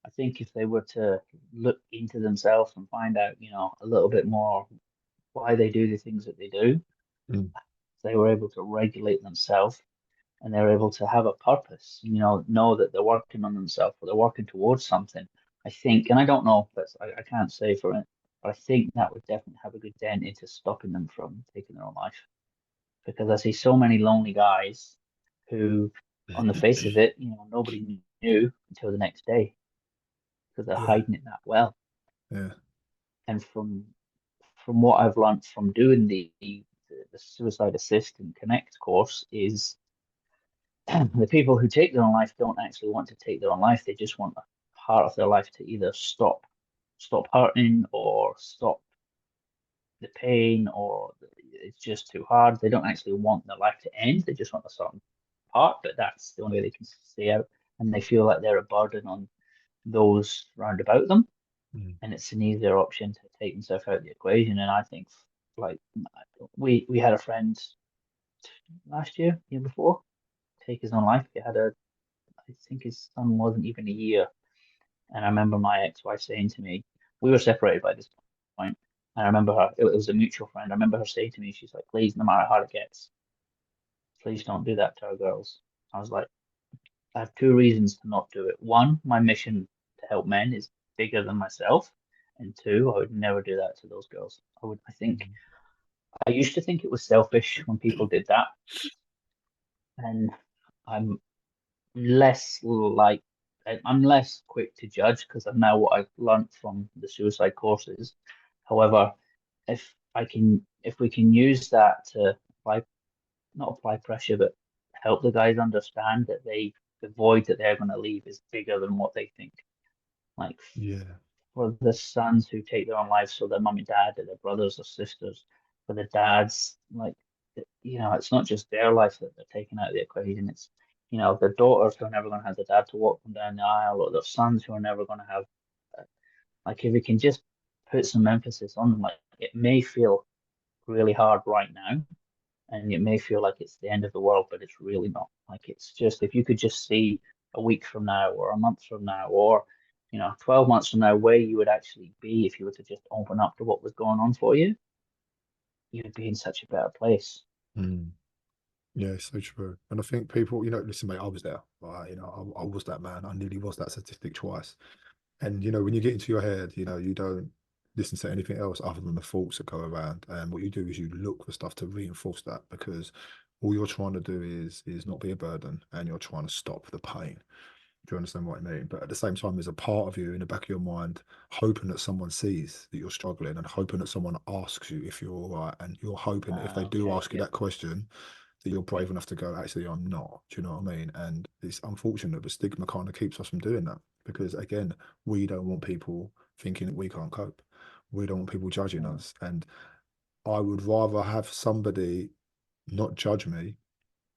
I think if they were to look into themselves and find out, a little bit more why they do the things that they do, Mm. they were able to regulate themselves and they're able to have a purpose, know that they're working on themselves or they're working towards something. I think, and I don't know, but I can't say for it, but I think that would definitely have a good dent into stopping them from taking their own life. Because I see so many lonely guys who, on the face of it, nobody knew until the next day because they're Yeah, hiding it that well. yeah, And from what I've learned from doing the suicide assist and connect course is the people who take their own life don't actually want to take their own life. They just want a part of their life to either stop hurting or stop the pain, or it's just too hard. They don't actually want their life to end. They just want a certain part, but that's the only way they can stay out. And they feel like they're a burden on those round about them. mm. And it's an easier option to take themselves out of the equation. And I think like we had a friend last year before, take his own life. I think his son wasn't even a year. And I remember my ex-wife saying to me, we were separated by this point. And I remember it was a mutual friend. I remember her saying to me, she's like, please, no matter how hard it gets, please don't do that to our girls. I was like, I have two reasons to not do it. One, my mission to help men is bigger than myself. And two, I would never do that to those girls. I used to think it was selfish when people did that. And I'm less like I'm less quick to judge because I know what I've learned from the suicide courses. However, if we can use that to apply not apply pressure, but help the guys understand that the void that they're going to leave is bigger than what they think. Like Yeah, for the sons who take their own lives, so their mum and dad, or their brothers or sisters, for the dads, like it's not just their life that they're taking out of the equation. It's their daughters who are never going to have their dad to walk them down the aisle, or their sons who are never going to have. Like if we can just put some emphasis on them, like it may feel really hard right now, and it may feel like it's the end of the world, but it's really not. Like it's just if you could just see a week from now, or a month from now, or 12 months from now, where you would actually be if you were to just open up to what was going on for you, you would be in such a better place. mm. Yeah, so true. And I think people, listen, mate, I was there. I was that man. I nearly was that statistic twice. And when you get into your head, you don't listen to anything else other than the thoughts that go around. And what you do is you look for stuff to reinforce that, because all you're trying to do is not be a burden, and you're trying to stop the pain. Do you understand what I mean? But at the same time, there's a part of you in the back of your mind hoping that someone sees that you're struggling, and hoping that someone asks you if you're all right, and you're hoping that if they do Okay, ask you yeah, that question, that you're brave enough to go, actually, I'm not. Do you know what I mean? And it's unfortunate, but stigma kind of keeps us from doing that because, again, we don't want people thinking that we can't cope. We don't want people judging us. And I would rather have somebody not judge me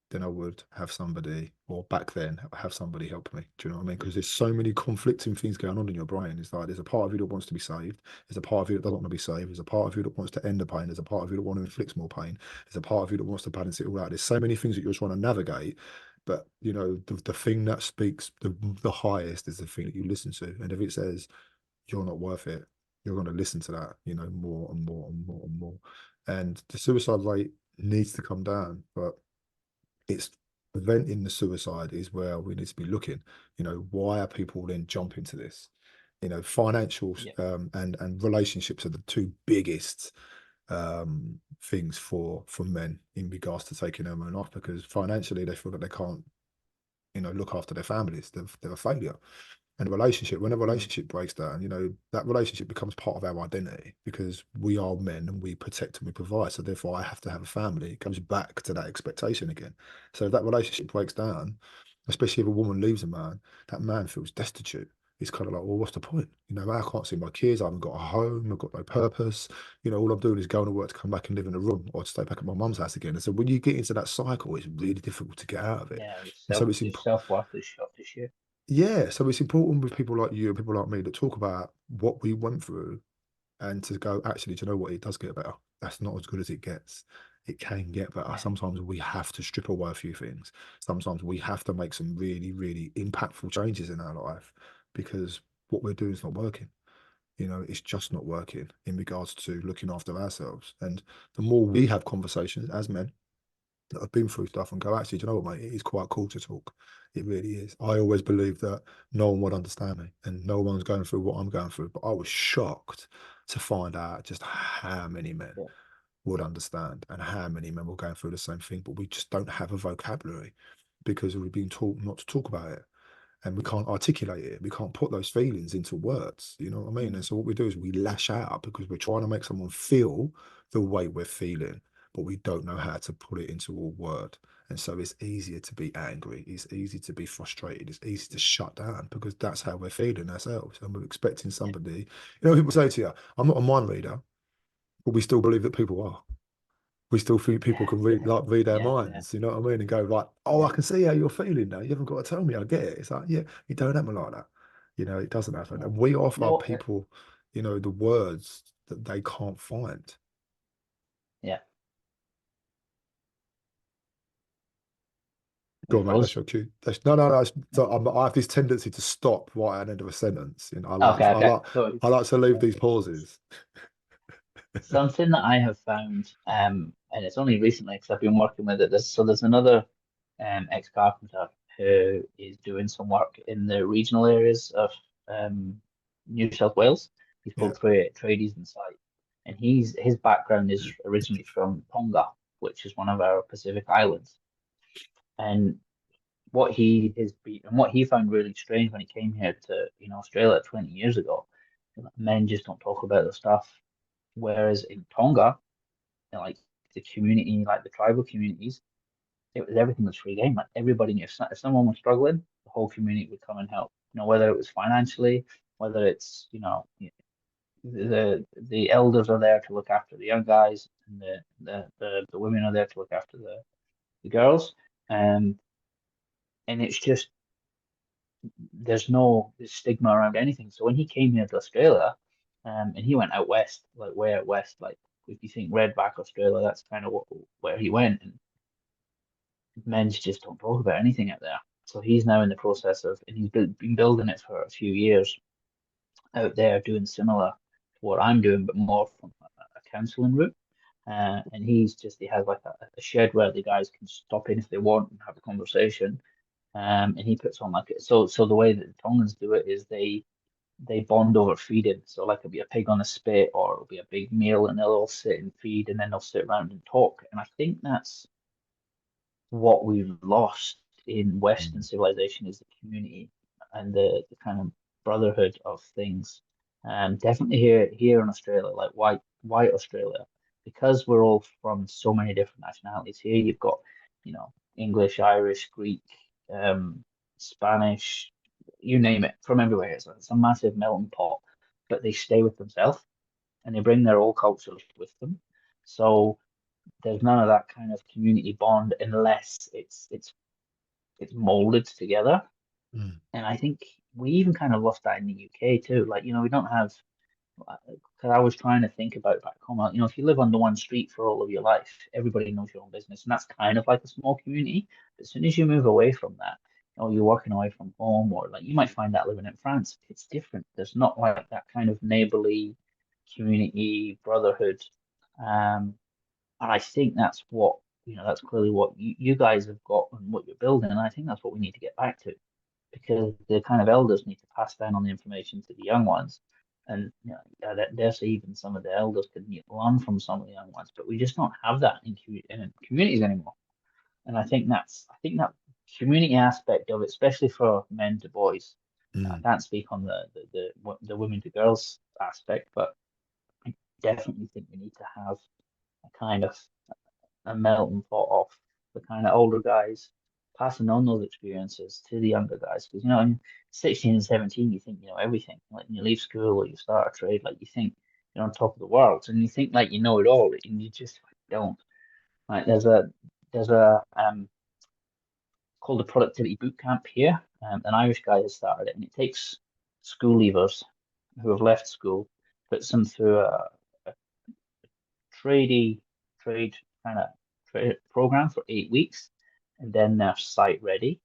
than I would have somebody, or back then, have somebody help me. Do you know what I mean? Because there's so many conflicting things going on in your brain. It's like there's a part of you that wants to be saved. There's a part of you that doesn't want to be saved. There's a part of you that wants to end the pain. There's a part of you that wants to inflict more pain. There's a part of you that wants to balance it all out. There's so many things that you're trying to navigate. But, you know, the thing that speaks the highest is the thing that you listen to. And if it says you're not worth it, you're going to listen to that, you know, more and more and more and more. And the suicide rate needs to come down, but it's preventing the suicide is where we need to be looking. You know, why are people then jumping to this? You know, financials and relationships are the two biggest things for men in regards to taking their own life, because financially they feel that they can't, you know, look after their families. They're a failure. And when a relationship breaks down, you know, that relationship becomes part of our identity because we are men and we protect and we provide. So therefore I have to have a family. It comes back to that expectation again. So if that relationship breaks down, especially if a woman leaves a man, that man feels destitute. It's kind of like, well, what's the point? You know, I can't see my kids. I haven't got a home. I've got no purpose. You know, all I'm doing is going to work to come back and live in a room or to stay back at my mum's house again. And so when you get into that cycle, it's really difficult to get out of it. Yeah, And so it's your important. self-worth is shot to shit. Yeah, so it's important with people like you and people like me that talk about what we went through and to go, actually, do you know what? It does get better. That's not as good as it gets. It can get better. Yeah. Sometimes we have to strip away a few things. Sometimes we have to make some really, really impactful changes in our life because what we're doing is not working. You know, it's just not working in regards to looking after ourselves. And the more we have conversations as men, that have been through stuff and go, actually, do you know what, mate? It is quite cool to talk. It really is. I always believed that no one would understand me and no one's going through what I'm going through. But I was shocked to find out just how many men Yeah. would understand and how many men were going through the same thing. But we just don't have a vocabulary because we've been taught not to talk about it and we can't articulate it. We can't put those feelings into words. You know what I mean? And so what we do is we lash out because we're trying to make someone feel the way we're feeling, but we don't know how to put it into a word. And so it's easier to be angry. It's easy to be frustrated. It's easy to shut down because that's how we're feeling ourselves. And we're expecting somebody, you know, people say to you, I'm not a mind reader, but we still believe that people are. We still think people can read our minds, you know what I mean? And go like, oh, I can see how you're feeling now. You haven't got to tell me, I get it. It's like, yeah, it don't happen like that. You know, it doesn't happen. And we offer people, you know, the words that they can't find. Yeah. Go on, mate, that's your cue. No. So I have this tendency to stop right at the end of a sentence. You know, I like to leave these pauses. Something that I have found, and it's only recently because I've been working with it. There's another ex-carpenter who is doing some work in the regional areas of New South Wales. He's called Tradies onsite, and his background is originally from Tonga, which is one of our Pacific islands. And what he found really strange when he came here to Australia 20 years ago, men just don't talk about the stuff. Whereas in Tonga, like the community, like the tribal communities, everything was free game. Like everybody knew if someone was struggling, the whole community would come and help. Whether it was financially, whether it's the elders are there to look after the young guys, and the women are there to look after the girls, and it's just there's no stigma around anything. So when he came here to Australia, and he went out west, like way out west, like if you think Redback, Australia, that's kind of where he went. And men's just don't talk about anything out there. So he's now in the process of, and he's been building it for a few years out there, doing similar to what I'm doing, but more from a counselling route. And he has like a shed where the guys can stop in if they want and have a conversation. And he puts on like so the way that the Tongans do it is they bond over feeding. So like it'll be a pig on a spit or it'll be a big meal and they'll all sit and feed and then they'll sit around and talk. And I think that's what we've lost in Western civilization is the community and the kind of brotherhood of things. Definitely here in Australia, like white Australia, because we're all from so many different nationalities. Here you've got English, Irish, Greek, Spanish, you name it, from everywhere. It's a massive melting pot, but they stay with themselves and they bring their old culture with them. So there's none of that kind of community bond unless it's molded together. Mm. And I think we even kind of lost that in the UK too. Like, we don't have, because I was trying to think about back home, if you live on the one street for all of your life, everybody knows your own business, and that's kind of like a small community. But as soon as you move away from that, you're working away from home, or like you might find that living in France, it's different. There's not like that kind of neighborly community brotherhood. And I think that's what, that's clearly what you guys have got and what you're building. And I think that's what we need to get back to, because the kind of elders need to pass down on the information to the young ones. And dare say even some of the elders could learn from some of the young ones, but we just don't have that in communities anymore. And I think that community aspect of it, especially for men to boys. I can't speak on the women to girls aspect, but I definitely think we need to have a kind of a melting pot of the kind of older guys passing on those experiences to the younger guys. Because, in 16 and 17, you think you know everything. Like when you leave school or you start a trade, like you think you're on top of the world, and you think like you know it all, and you just don't. Like there's a called the productivity boot camp here. An Irish guy has started it, and it takes school leavers who have left school, puts them through a tradie trade kind of trade program for 8 weeks, and then they're site ready,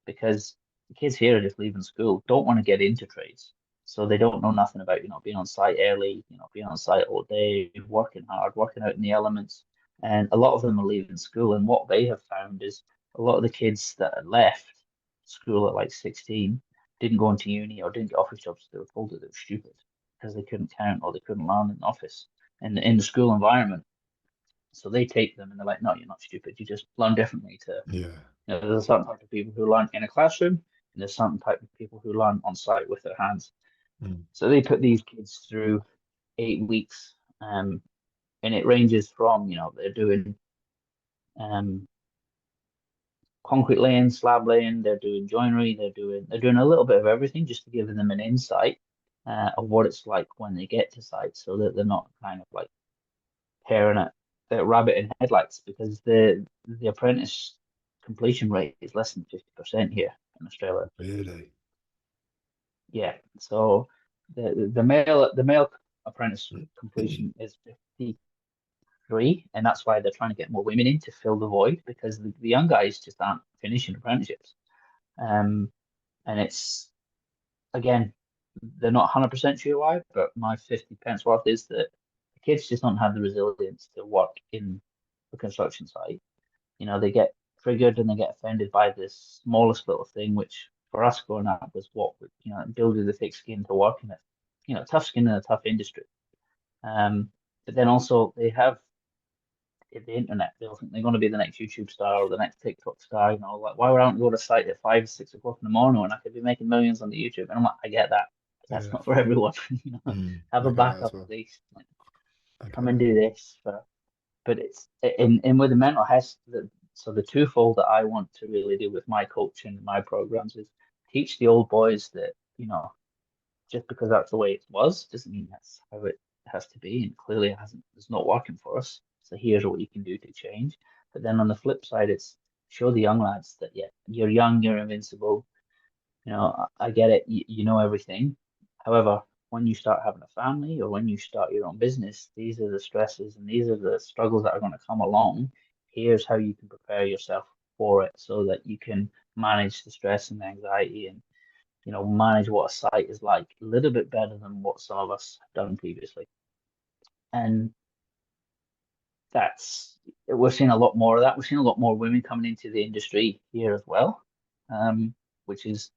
because the kids here are just leaving school, don't want to get into trades. So they don't know nothing about, being on site early, being on site all day, working hard, working out in the elements. And a lot of them are leaving school. And what they have found is a lot of the kids that had left school at like 16 didn't go into uni or didn't get office jobs. They were told that they were stupid because they couldn't count or they couldn't learn in the office and in the school environment. So they take them and they're like, no, you're not stupid. You just learn differently Yeah. there's a certain type of people who learn in a classroom, and there's certain type of people who learn on site with their hands. So they put these kids through 8 weeks, and it ranges from, they're doing concrete laying, slab laying, they're doing joinery, they're doing a little bit of everything just to give them an insight of what it's like when they get to site, so that they're not kind of like tearing it the rabbit in headlights, because the apprentice completion rate is less than 50% here in Australia. Really? Yeah. So the male apprentice completion is 53, and that's why they're trying to get more women in to fill the void, because the young guys just aren't finishing apprenticeships. And it's, again, they're not 100% sure why, but my 50 pence worth is that the kids just don't have the resilience to work in the construction site. They get triggered and they get offended by this smallest little thing, which for us growing up was what would, building the thick skin to work in it. Tough skin in a tough industry. But then also they have the internet. They'll think they're going to be the next YouTube star or the next TikTok star. Like, why would I not go to site at 5 or 6 o'clock in the morning when I could be making millions on the YouTube? And I'm like, I get that. That's not for everyone. Have a I get that as backup well. at least. Like, I come get and that. do this. But it's in with the mental health. So the twofold that I want to really do with my coaching and my programs is teach the old boys that, just because that's the way it was doesn't mean that's how it has to be. And clearly it hasn't. It's not working for us. So here's what you can do to change. But then on the flip side, it's show the young lads that, yeah, you're young, you're invincible. I get it. You know everything. However, when you start having a family or when you start your own business, these are the stresses and these are the struggles that are going to come along. Here's how you can prepare yourself for it so that you can manage the stress and the anxiety and, manage what a site is like a little bit better than what some of us have done previously. And we're seeing a lot more of that. We're seeing a lot more women coming into the industry here as well, which is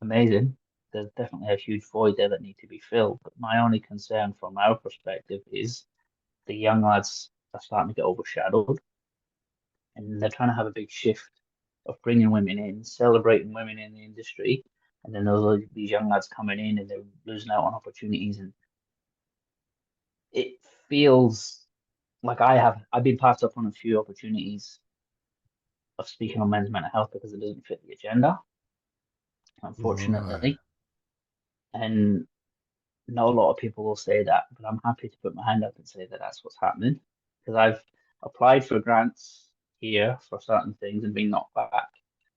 amazing. There's definitely a huge void there that need to be filled. But my only concern from our perspective is the young lads are starting to get overshadowed, and they're trying to have a big shift of bringing women in, celebrating women in the industry, and then these young lads coming in and they're losing out on opportunities, and it feels like I've been passed up on a few opportunities of speaking on men's mental health because it doesn't fit the agenda, Right. unfortunately. And not a lot of people will say that, but I'm happy to put my hand up and say that that's what's happening, because I've applied for grants here for certain things and been knocked back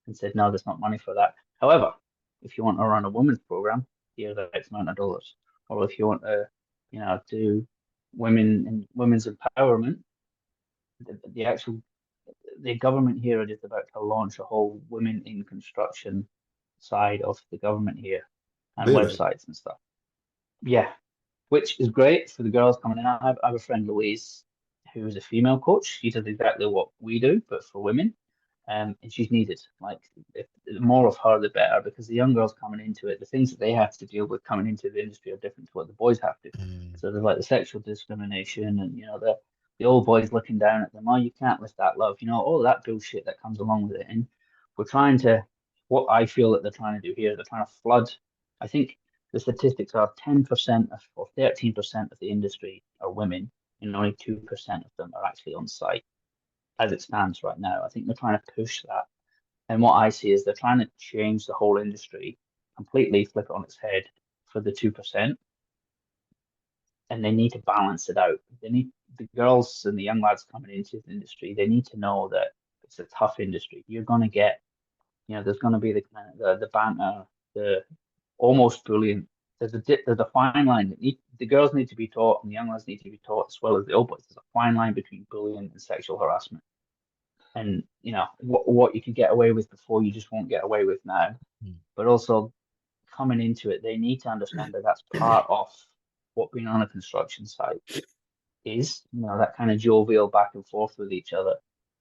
and said, no, there's not money for that. However, if you want to run a women's program, here's X amount of dollars. Or if you want to, do women and women's empowerment, the government here are just about to launch a whole women in construction side of the government here, and Really? websites and stuff. Yeah, which is great for the girls coming in. I have a friend, Louise, who is a female coach. She does exactly what we do, but for women. And she's needed. Like, the more of her, the better, because the young girls coming into it, the things that they have to deal with coming into the industry are different to what the boys have to. So there's like the sexual discrimination, and the old boys looking down at them. Oh, you can't lift that, love. All that bullshit that comes along with it. And we're trying to, what I feel that they're trying to do here, they're trying to flood. I think the statistics are 10% or 13% of the industry are women, and only 2% of them are actually on site as it stands right now. I think they're trying to push that. And what I see is they're trying to change the whole industry, completely flip it on its head for the 2%. And they need to balance it out. They need the girls and the young lads coming into the industry, they need to know that it's a tough industry. You're going to get, there's going to be the banter, the almost bullying. There's a fine line that the girls need to be taught and the young lads need to be taught, as well as the old boys. There's a fine line between bullying and sexual harassment. And what you could get away with before, you just won't get away with now. But also, coming into it, they need to understand that that's part of what being on a construction site is. That kind of jovial back and forth with each other.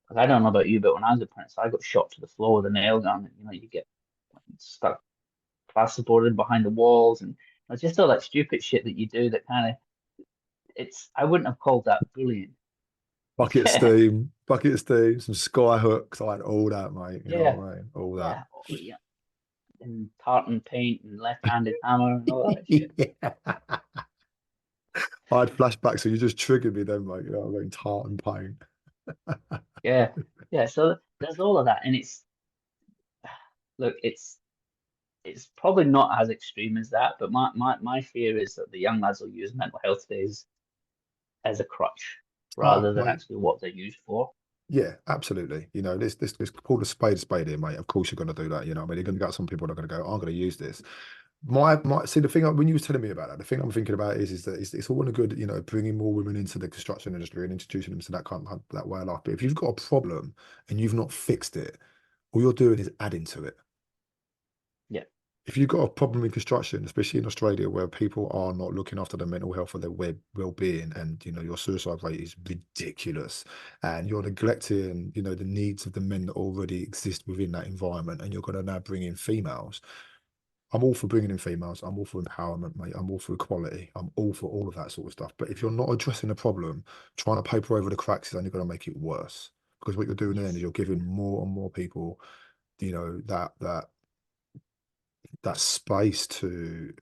Because I don't know about you, but when I was an apprentice, I got shot to the floor with a nail gun. And, you get stuck plasterboarded behind the walls, and just all that stupid shit that you do. That kind of, I wouldn't have called that bullying. Bucket of steam, some sky hooks, like all that, mate. You know what I mean? All that. Yeah. And tartan paint and left-handed hammer and all that shit. Yeah. I had flashbacks, so you just triggered me then, mate. You know what I mean? Tartan paint. Yeah. So there's all of that, and it's probably not as extreme as that, but my fear is that the young lads will use mental health days as a crutch rather than actually what they're used for. Yeah, absolutely. Let's call a spade here, mate. Of course you're going to do that. You're going to get some people that are going to go, I'm going to use this. See, the thing when you were telling me about that, the thing I'm thinking about is that it's all well and good, bringing more women into the construction industry and introducing them to that kind of that way of life. But if you've got a problem and you've not fixed it, all you're doing is adding to it. Yeah. If you've got a problem in construction, especially in Australia, where people are not looking after their mental health or their well-being, and your suicide rate is ridiculous, and you're neglecting the needs of the men that already exist within that environment, and you're going to now bring in females. I'm all for bringing in females. I'm all for empowerment, mate. I'm all for equality. I'm all for all of that sort of stuff. But if you're not addressing the problem, trying to paper over the cracks is only going to make it worse. Because what you're doing then is you're giving more and more people, that space to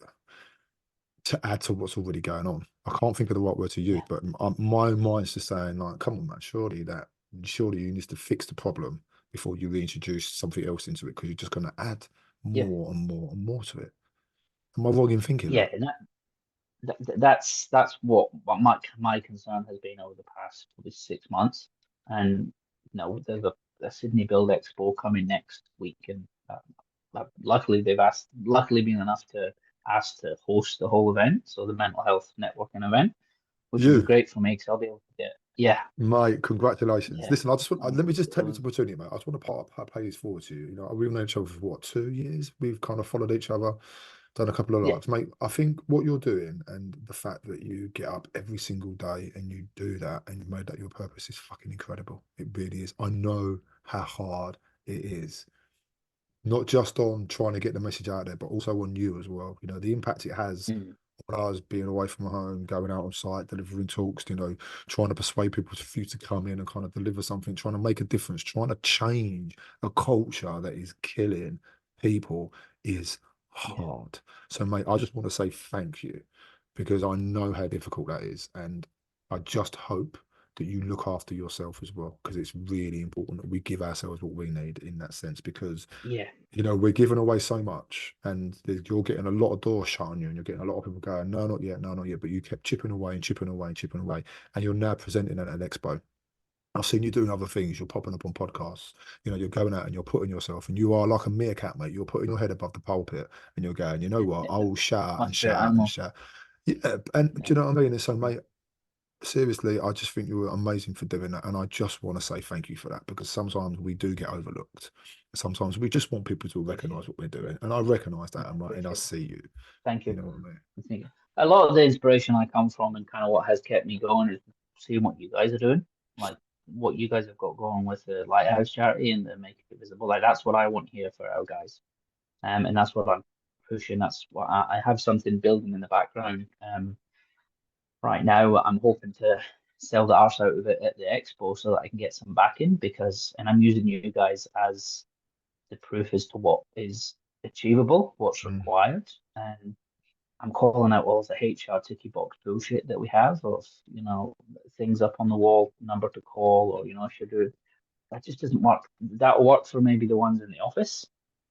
add to what's already going on. I can't think of the right word to use, but my mind's just saying, like, come on, man, surely you need to fix the problem before you reintroduce something else into it, because you're just going to add more and more and more to it. Am I wrong in thinking that? And that's what my concern has been over the past probably 6 months. And there's a Sydney Build Expo coming next week, and luckily been enough to ask to host the whole event, so the mental health networking event, which is great for me because I'll be able to get mate, congratulations. Listen, let me just take this opportunity, mate. I just want to pay this forward to you. We've known each other for 2 years. We've kind of followed each other, done a couple of lives, mate. I think what you're doing and the fact that you get up every single day and you do that and you've made that your purpose is fucking incredible. It really is. I know how hard it is. Not just on trying to get the message out there, but also on you as well. The impact it has on us being away from home, going out on site, delivering talks, trying to persuade people for you to come in and kind of deliver something, trying to make a difference, trying to change a culture that is killing people is hard. So, mate, I just want to say thank you, because I know how difficult that is. And I just hope that you look after yourself as well, because it's really important that we give ourselves what we need in that sense, because Yeah. you know, we're giving away so much, and you're getting a lot of doors shut on you, and you're getting a lot of people going, no, not yet, no, not yet. But you kept chipping away and chipping away and chipping away, and you're now presenting at an expo. I've seen you doing other things. You're popping up on podcasts. You know, you're going out and you're putting yourself, and you are like a meerkat, mate. You're putting your head above the pulpit, and you're going, you know what? I will shout out My and spirit shout out and animal. shout. Yeah, and do Yeah. you know what I mean? And so, mate, seriously, I just think you were amazing for doing that. And I just want to say thank you for that, because sometimes we do get overlooked. Sometimes we just want people to Appreciate recognize it. what we're doing. And I recognize that, Yeah, and I appreciate it. see you. Thank You you. know what I mean? I think a lot of the inspiration I come from and kind of what has kept me going is seeing what you guys are doing, like what you guys have got going with the Lighthouse charity and the Make It Visible. Like that's what I want here for our guys, and that's what I'm pushing. That's what I have something building in the background. Right now I'm hoping to sell the arse out of it at the expo so that I can get some backing and I'm using you guys as the proof as to what is achievable, what's Mm. required, and I'm calling out all the HR ticky box bullshit that we have of, things up on the wall, number to call, or, if you're doing that just doesn't work. That'll work for maybe the ones in the office,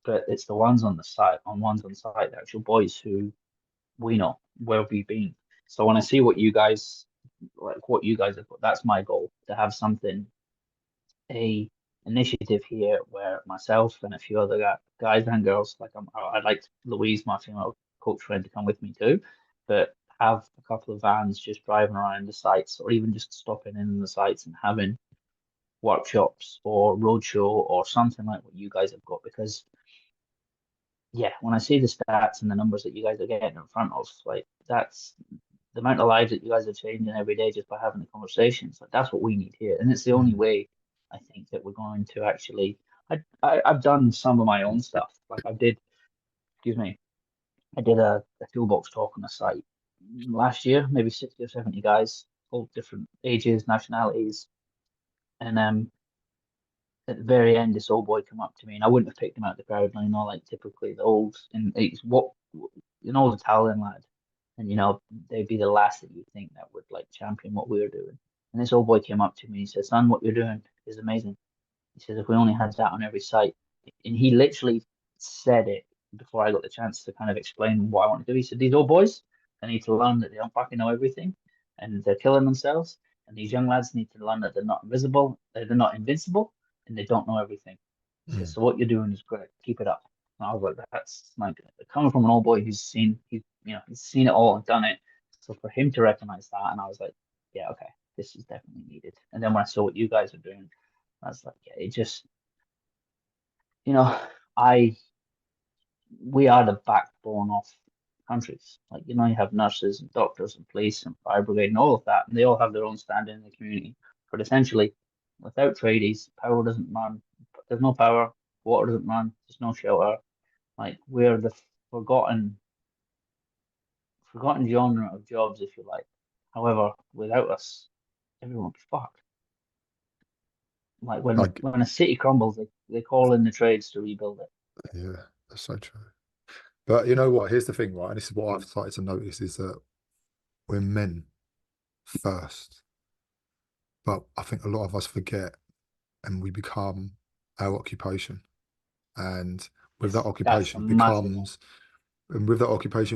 but it's the ones on the site, the actual boys who we know where we've been. So when I see what you guys have got, that's my goal to have something, a initiative here where myself and a few other guys and girls, I'd like Louise, my female coach friend, to come with me too, but have a couple of vans just driving around the sites, or even just stopping in the sites and having workshops or roadshow or something like what you guys have got. Because yeah, when I see the stats and the numbers that you guys are getting in front of, like that's the amount of lives that you guys are changing every day just by having the conversations. Like that's what we need here, and it's the only way I think that we're going to actually. I've done some of my own stuff. Like excuse me, I did a toolbox talk on the site last year, maybe 60 or 70 guys, all different ages, nationalities, and at the very end, this old boy come up to me, and I wouldn't have picked him out of the crowd. Like typically the old, and it's the Italian lad, and they'd be the last that you think that would like champion what we were doing. And this old boy came up to me and said, "Son, what you're doing is amazing." He says, "If we only had that on every site," and he literally said it before I got the chance to kind of explain what I want to do. He said, "These old boys, they need to learn that they don't fucking know everything, and they're killing themselves. And these young lads need to learn that they're not invisible, they're not invincible, and they don't know everything." He says, "So what you're doing is great. Keep it up." And I was like, "That's like coming from an old boy he's seen it all and done it." So for him to recognize that, and I was like, "Yeah, okay, this is definitely needed." And then when I saw what you guys are doing, I was like, "Yeah, it just, I we are the backbone of countries. Like, you have nurses and doctors and police and fire brigade and all of that, and they all have their own standing in the community. But essentially, without tradies, power doesn't run. There's no power, water doesn't run, there's no shelter. Like, we're the forgotten genre of jobs, if you like. However, without us, everyone would be fucked. Like Like, when a city crumbles, they call in the trades to rebuild it. yeah, that's so true. But you know what? Here's the thing, right? And this is what I've started to notice is that we're men first. But I think a lot of us forget, and we become our occupation. And with that Yes, that's a massive one.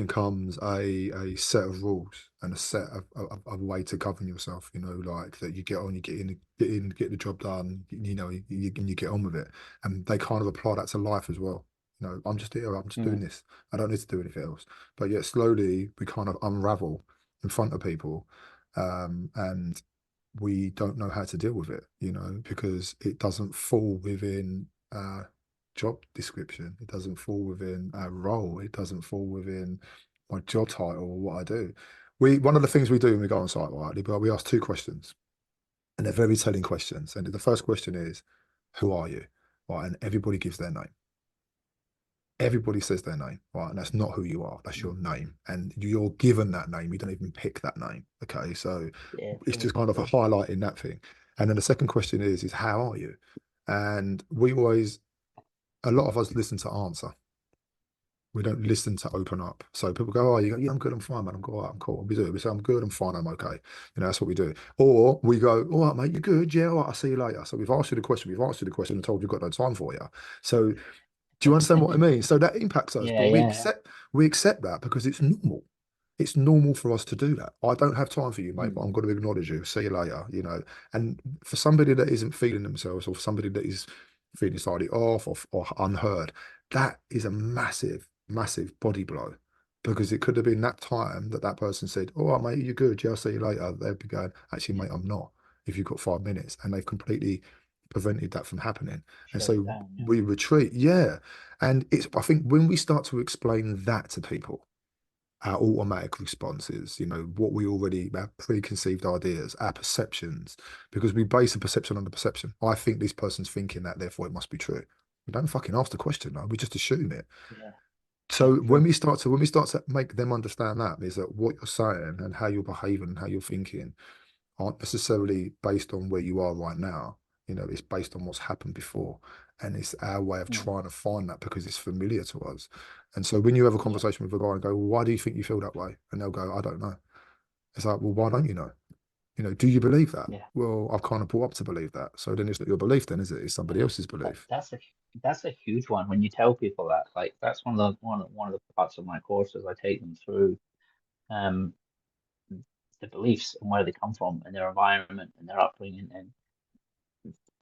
comes a set of rules and a set of way to govern yourself, like that you get on, you get the job done, you get on with it. And they kind of apply that to life as well. I'm just here, I'm just doing Mm. this. I don't need to do anything else. But yet slowly we kind of unravel in front of people. And we don't know how to deal with it, because it doesn't fall within job description. It doesn't fall within a role. It doesn't fall within my job title or what I do. One of the things we do when we go on site, right, we ask two questions, and they're very telling questions. And the first question is, "Who are you?" Right, and everybody gives their name. Everybody says their name, right? And that's not who you are. That's your name, and you're given that name. You don't even pick that name. Okay, so Yeah, it's true. just kind of a highlight in that thing. And then the second question is how are you? And a lot of us listen to answer. We don't listen to open up. So people go, oh, you go, yeah, I'm good, I'm fine, man. I'm good, all right, I'm cool. We do. We say, I'm good, I'm fine, I'm okay. You know, that's what we do. Or we go, all right, mate, you're good. Yeah, all right, I'll see you later. So we've asked you the question, and told you we've got no time for you. So do you understand what I mean? So that impacts us, Yeah, but yeah. we accept that because it's normal. It's normal for us to do that. I don't have time for you, mate, Mm. but I'm going to acknowledge you. See you later, you know. And for somebody that isn't feeling themselves, or for somebody that is feeling slightly off or unheard, that is a massive, massive body blow, because it could have been that time that that person said, "All right, mate, you're good. Yeah, I'll see you later." They'd be going, "Actually, Yeah. mate, I'm not. If you've got 5 minutes," and they've completely prevented that from happening. And Shut it so down. Yeah. we retreat, yeah. And it's, I think, when we start to explain that to people, our automatic responses, you know, what we already, our preconceived ideas, our perceptions, because we base a perception on the perception. I think this person's thinking that, therefore it must be true. We don't fucking ask the question, no, we just assume it. Yeah. So Yeah. True. when we start to make them understand that, is that what you're saying and how you're behaving and how you're thinking aren't necessarily based on where you are right now. You know, it's based on what's happened before. And it's our way of Mm. trying to find that because it's familiar to us. And so when you have a Yeah. conversation with a guy and go, well, why do you think you feel that way? And they'll go, I don't know. It's like, well, why don't you know? You know, do you believe that? Yeah. Well, I've kind of brought up to believe that. So then it's not your belief then, is it? It's somebody else's That, belief. that's a that's a huge one when you tell people that. Like that's one of the parts of my courses I take them through um the beliefs and where they come from and their environment and their upbringing, and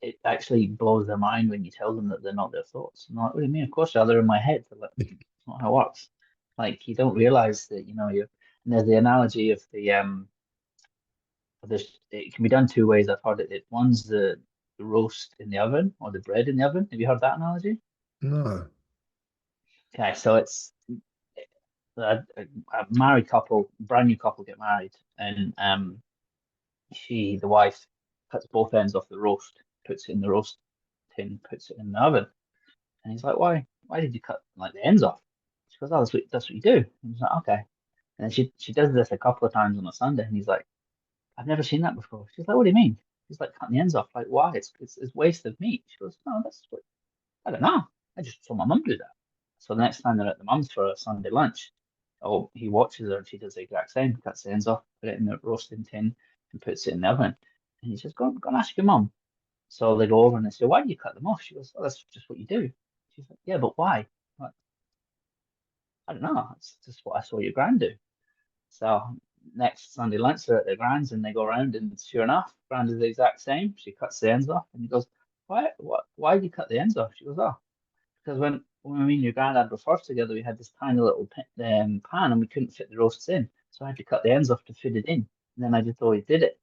it actually blows their mind when you tell them that they're not their thoughts. And they're like, what do you mean? Of course they are. They're in my head. They're like, it's not how it works. Like you don't realize that, you know, you and there's the analogy of this, it can be done two ways. I've heard it. One's the roast in the oven or the bread in the oven. Have you heard that analogy? No. Okay, so it's a married couple, brand new couple get married, and the wife, cuts both ends off the roast, puts it in the roast tin, puts it in the oven, and he's like, "Why? Why did you cut like the ends off?" She goes, "Oh, that's what you do." And he's like, "Okay." And then she does this a couple of times on a Sunday, and he's like, "I've never seen that before." She's like, "What do you mean?" He's like, "Cutting the ends off. Like, why? It's waste of meat." She goes, "No, that's what I don't know. I just saw my mum do that." So the next time they're at the mum's for a Sunday lunch, oh, he watches her and she does the exact same, cuts the ends off, put it in the roasting tin and puts it in the oven. And he says, go and ask your mum. So they go over and they say, why do you cut them off? She goes, oh, that's just what you do. She's like, yeah, but why? I'm like, I don't know. It's just what I saw your grand do. So next Sunday lunch, they're at their grands and they go around and sure enough, grand is the exact same. She cuts the ends off and he goes, why do you cut the ends off? She goes, oh, because when me and your granddad were first together, we had this tiny little pan and we couldn't fit the roasts in. So I had to cut the ends off to fit it in. And then I just always did it.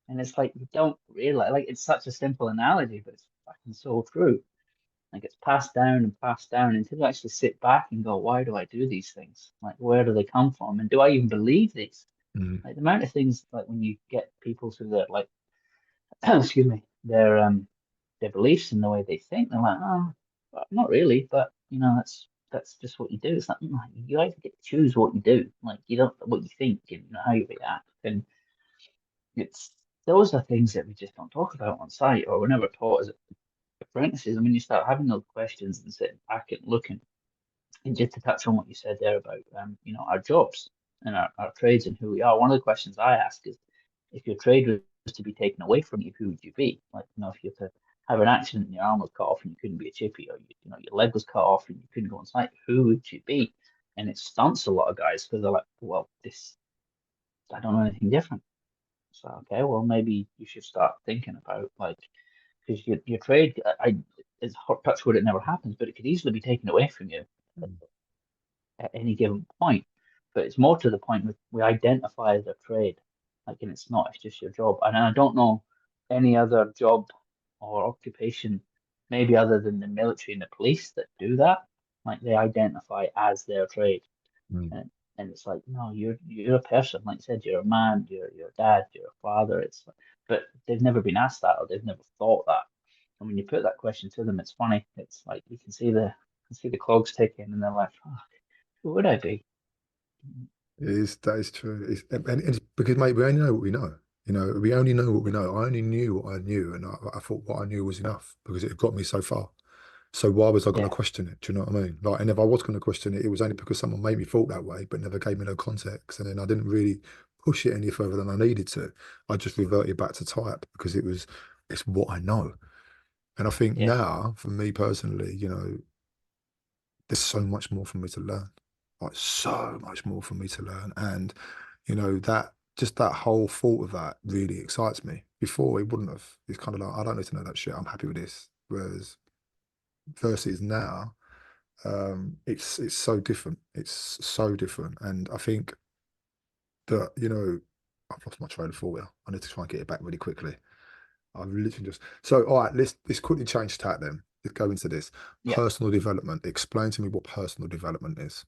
And it's like, you don't realize, like, it's such a simple analogy, but it's fucking so true. Like, it's passed down until you actually sit back and go, why do I do these things? Like, where do they come from? And do I even believe these? Mm. Like, the amount of things, like, when you get people to their, like, excuse me, their beliefs and the way they think. They're like, oh, well, not really, but you know, that's just what you do. It's not like you either get to choose what you do, like you don't what you think and you know, how you react, and it's those are things that we just don't talk about on site or we're never taught as apprentices. I mean, you start having those questions and sitting back and looking. And just to touch on what you said there about you know, our jobs and our trades and who we are, one of the questions I ask is if your trade was to be taken away from you, who would you be? Like, you know, if you had to have an accident and your arm was cut off and you couldn't be a chippy, or you know, your leg was cut off and you couldn't go on site, who would you be? And it stunts a lot of guys because they're like, well, this I don't know anything different. So okay, well maybe you should start thinking about like because your trade, it's hot touch wood, it never happens, but it could easily be taken away from you at any given point. But it's more to the point with we identify as a trade, like, and it's just your job. And I don't know any other job or occupation, maybe other than the military and the police, that do that. Like they identify as their trade, Mm. and it's like, no, you're a person. Like I said, you're a man, you're a dad, you're a father. It's but they've never been asked that or they've never thought that. And when you put that question to them, it's funny. It's like you can see the clogs ticking, and they're like, oh, who would I be? That is true. And it's because, mate, we only know what we know. You know, we only know what we know. I only knew what I knew, and I thought what I knew was enough because it had got me so far. So why was I going to Yeah. question it? Do you know what I mean? Like, and if I was going to question it, it was only because someone made me feel that way, but never gave me no context. And then I didn't really push it any further than I needed to. I just reverted back to type because it's what I know. And I think Yeah. now, for me personally, there's so much more for me to learn. Like so much more for me to learn. And, that just that whole thought of that really excites me. Before it wouldn't have. It's kind of like, I don't need to know that shit. I'm happy with this. Whereas versus now, it's so different. It's so different. And I think that, I've lost my train of thought here. I need to try and get it back really quickly. I've literally just so all right, let's quickly change tack then. Let's go into this. Yeah. Personal development. Explain to me what personal development is.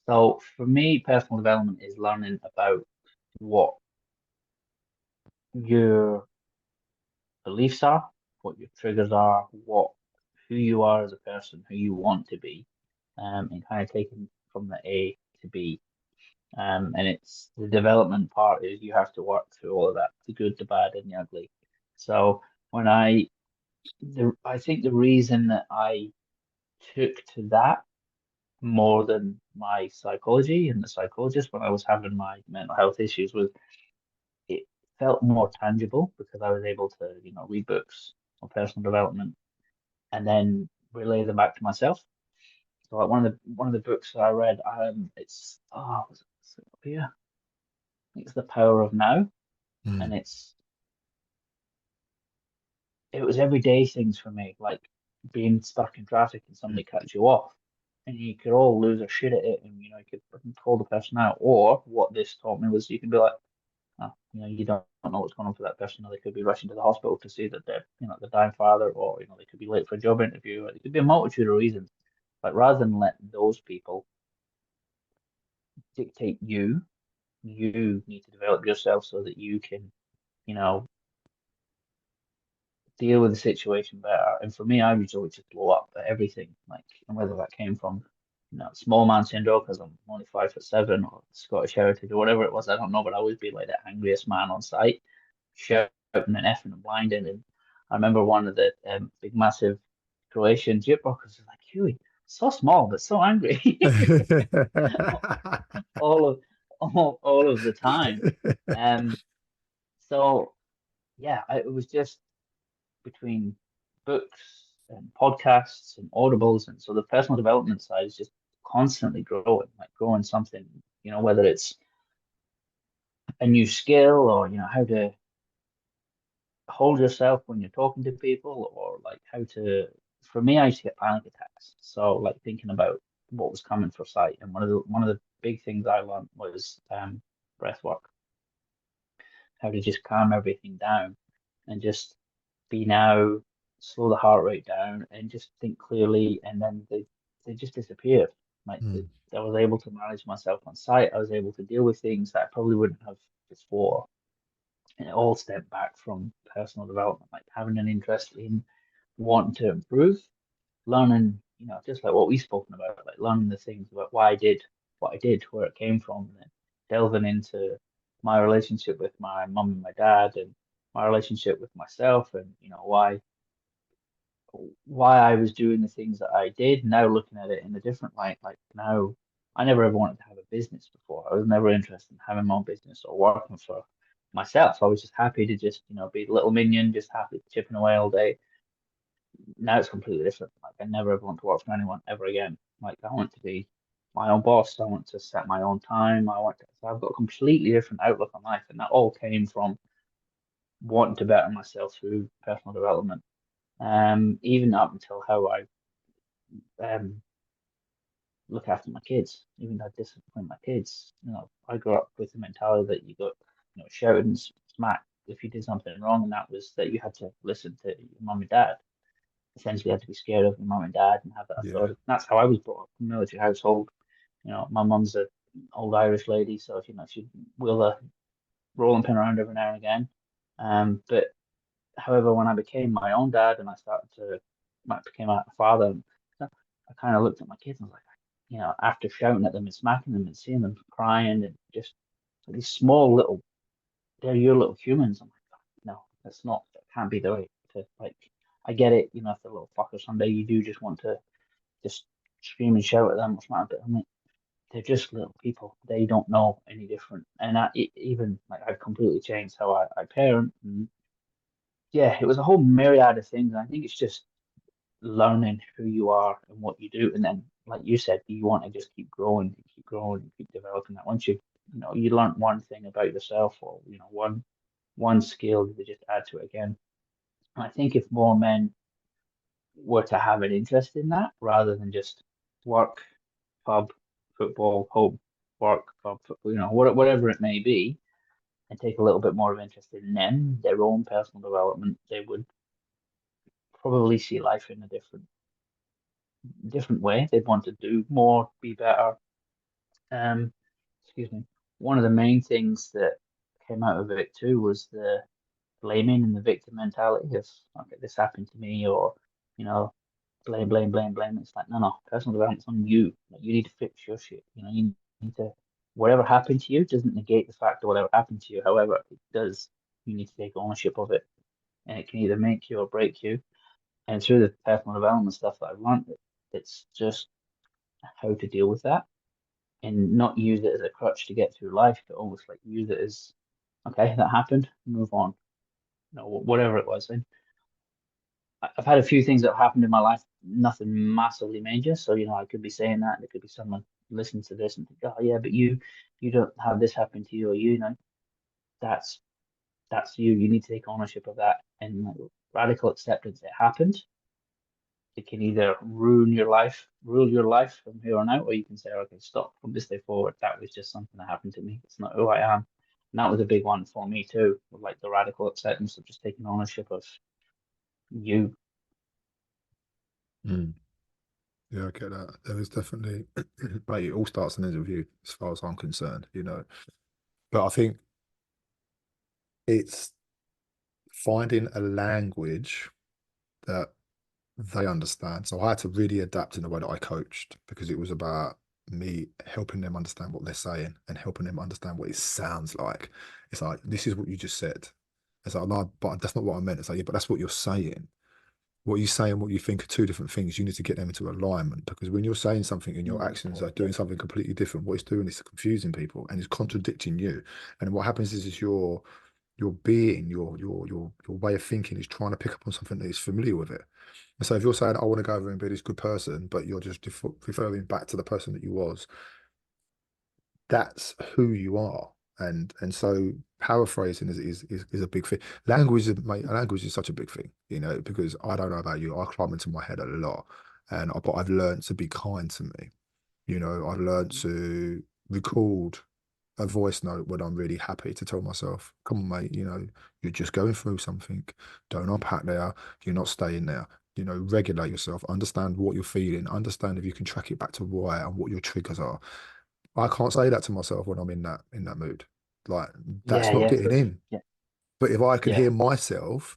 So for me, personal development is learning about what your beliefs are, what your triggers are, who you are as a person, who you want to be, and kind of taking from the A to B. And it's the development part is you have to work through all of that, the good, the bad, and the ugly. So when I think the reason that I took to that more than my psychology and the psychologist when I was having my mental health issues was it felt more tangible because I was able to, read books on personal development and then relay them back to myself. So like one of the books that I read, was it up here? I think it's The Power of Now, and Mm, it was everyday things for me, like being stuck in traffic and somebody cuts you off, and you could all lose their shit at it, and you could fucking call the person out. Or what this taught me was you can be like, oh, you don't know what's going on for that person. They could be rushing to the hospital to see that they're, the dying father, or they could be late for a job interview, or it could be a multitude of reasons. But rather than let those people dictate you, you need to develop yourself so that you can, you know, deal with the situation better. And for me, I used to always just blow up at everything, like, and whether that came from, small man syndrome because I'm only 5'7", or Scottish heritage or whatever it was, I don't know, but I always be like the angriest man on site, shouting and effing and blinding. And I remember one of the big, massive Croatian gyprockers was like, Huey, so small but so angry, all of all of the time. Um, so yeah, it was just between books and podcasts and audibles, and so the personal development side is just constantly growing, like growing something, whether it's a new skill or how to hold yourself when you're talking to people, or like how to. For me, I used to get panic attacks, so like thinking about what was coming for sight, and one of the big things I learned was breath work, how to just calm everything down and just be now, slow the heart rate down and just think clearly, and then they just disappeared. Like mm, I was able to manage myself on site. I was able to deal with things that I probably wouldn't have before. And it all stemmed back from personal development, like having an interest in wanting to improve, learning, just like what we've spoken about, like learning the things about why I did what I did, where it came from, and then delving into my relationship with my mum and my dad, and my relationship with myself, and why I was doing the things that I did. Now looking at it in a different light, like now I never ever wanted to have a business before. I was never interested in having my own business or working for myself. I was just happy to just, be a little minion, just happy chipping away all day. Now it's completely different. Like I never ever want to work for anyone ever again. Like I want to be my own boss. I want to set my own time. So I've got a completely different outlook on life. And that all came from wanting to better myself through personal development. Even up until how I um look after my kids, even though I discipline my kids. I grew up with the mentality that you got, shouted and smacked if you did something wrong, and that was that you had to listen to your mum and dad. Essentially, you had to be scared of your mum and dad and have that yeah, authority. And that's how I was brought up in a military household. My mum's a old Irish lady, so she'd wheel a rolling pin around every now and again. But however, when I became my own dad and I became a father, I kind of looked at my kids and was like, after shouting at them and smacking them and seeing them crying and just these small they're your little humans. I'm like, no, that can't be the way to like I get it, you know, if they're little fuckers someday, you do just want to just scream and shout at them, what's the matter? But I mean, they're just little people. They don't know any different. And even like I've completely changed how I parent. And yeah, it was a whole myriad of things. And I think it's just learning who you are and what you do. And then, like you said, you want to just keep growing, keep developing that. Once you learn one thing about yourself, or one skill, you just add to it again. And I think if more men were to have an interest in that, rather than just work, pub, football, home, work, pub, football, whatever it may be, and take a little bit more of interest in them, their own personal development, they would probably see life in a different way. They'd want to do more, be better. Um, excuse me. One of the main things that came out of it too was the blaming and the victim mentality of, okay, this happened to me, or you know, blame, blame, blame, blame. It's like, no, personal development's on you. Like, you need to fix your shit. You need to, whatever happened to you doesn't negate the fact of whatever happened to you. However, it does, you need to take ownership of it. And it can either make you or break you. And through the personal development stuff that I've learned, it's just how to deal with that and not use it as a crutch to get through life, but almost like use it as, okay, that happened, move on. Whatever it was. And I've had a few things that have happened in my life, nothing massively major. So, I could be saying that. There could be someone listening to this and think, oh yeah, but you don't have this happen to you, or that's you. You need to take ownership of that, and like, radical acceptance. It happened. It can either rule your life from here on out, or you can say, okay, stop from this day forward. That was just something that happened to me. It's not who I am. And that was a big one for me too, with like the radical acceptance of just taking ownership of you. Mm. Yeah, I get that. There is definitely, mate, it all starts and ends with you, as far as I'm concerned, But I think it's finding a language that they understand. So I had to really adapt in the way that I coached, because it was about me helping them understand what they're saying and helping them understand what it sounds like. It's like, this is what you just said. It's like, no, but that's not what I meant. It's like, yeah, but that's what you're saying. What you say and what you think are two different things. You need to get them into alignment, because when you're saying something and your actions are doing something completely different, what it's doing is confusing people and it's contradicting you. And what happens is your being, your way of thinking is trying to pick up on something that is familiar with it. And so if you're saying, I want to go over and be this good person, but you're just referring back to the person that you was, that's who you are. And so paraphrasing is a big thing. Language is such a big thing, because I don't know about you, I climb into my head a lot, but I've learned to be kind to me. I've learned to record a voice note when I'm really happy, to tell myself, come on, mate, you're just going through something. Don't unpack there. You're not staying there. Regulate yourself, understand what you're feeling, understand if you can track it back to why and what your triggers are. I can't say that to myself when I'm in that mood. Like, that's not Yeah, getting in. yeah, But if I can yeah, hear myself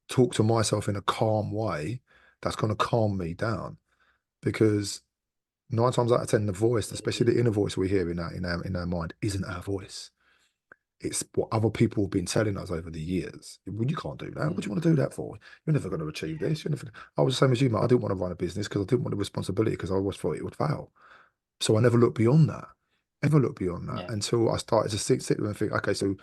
talk to myself in a calm way, that's going to calm me down, because 9 times out of 10, the voice, especially the inner voice we hear in our mind, isn't our voice. It's what other people have been telling us over the years. Well, you can't do that. What do you want to do that for? You're never going to achieve this. I was the same as you, mate. I didn't want to run a business because I didn't want the responsibility, because I always thought it would fail. So I never looked beyond that, ever looked beyond that, yeah, until I started to sit there and think, okay, so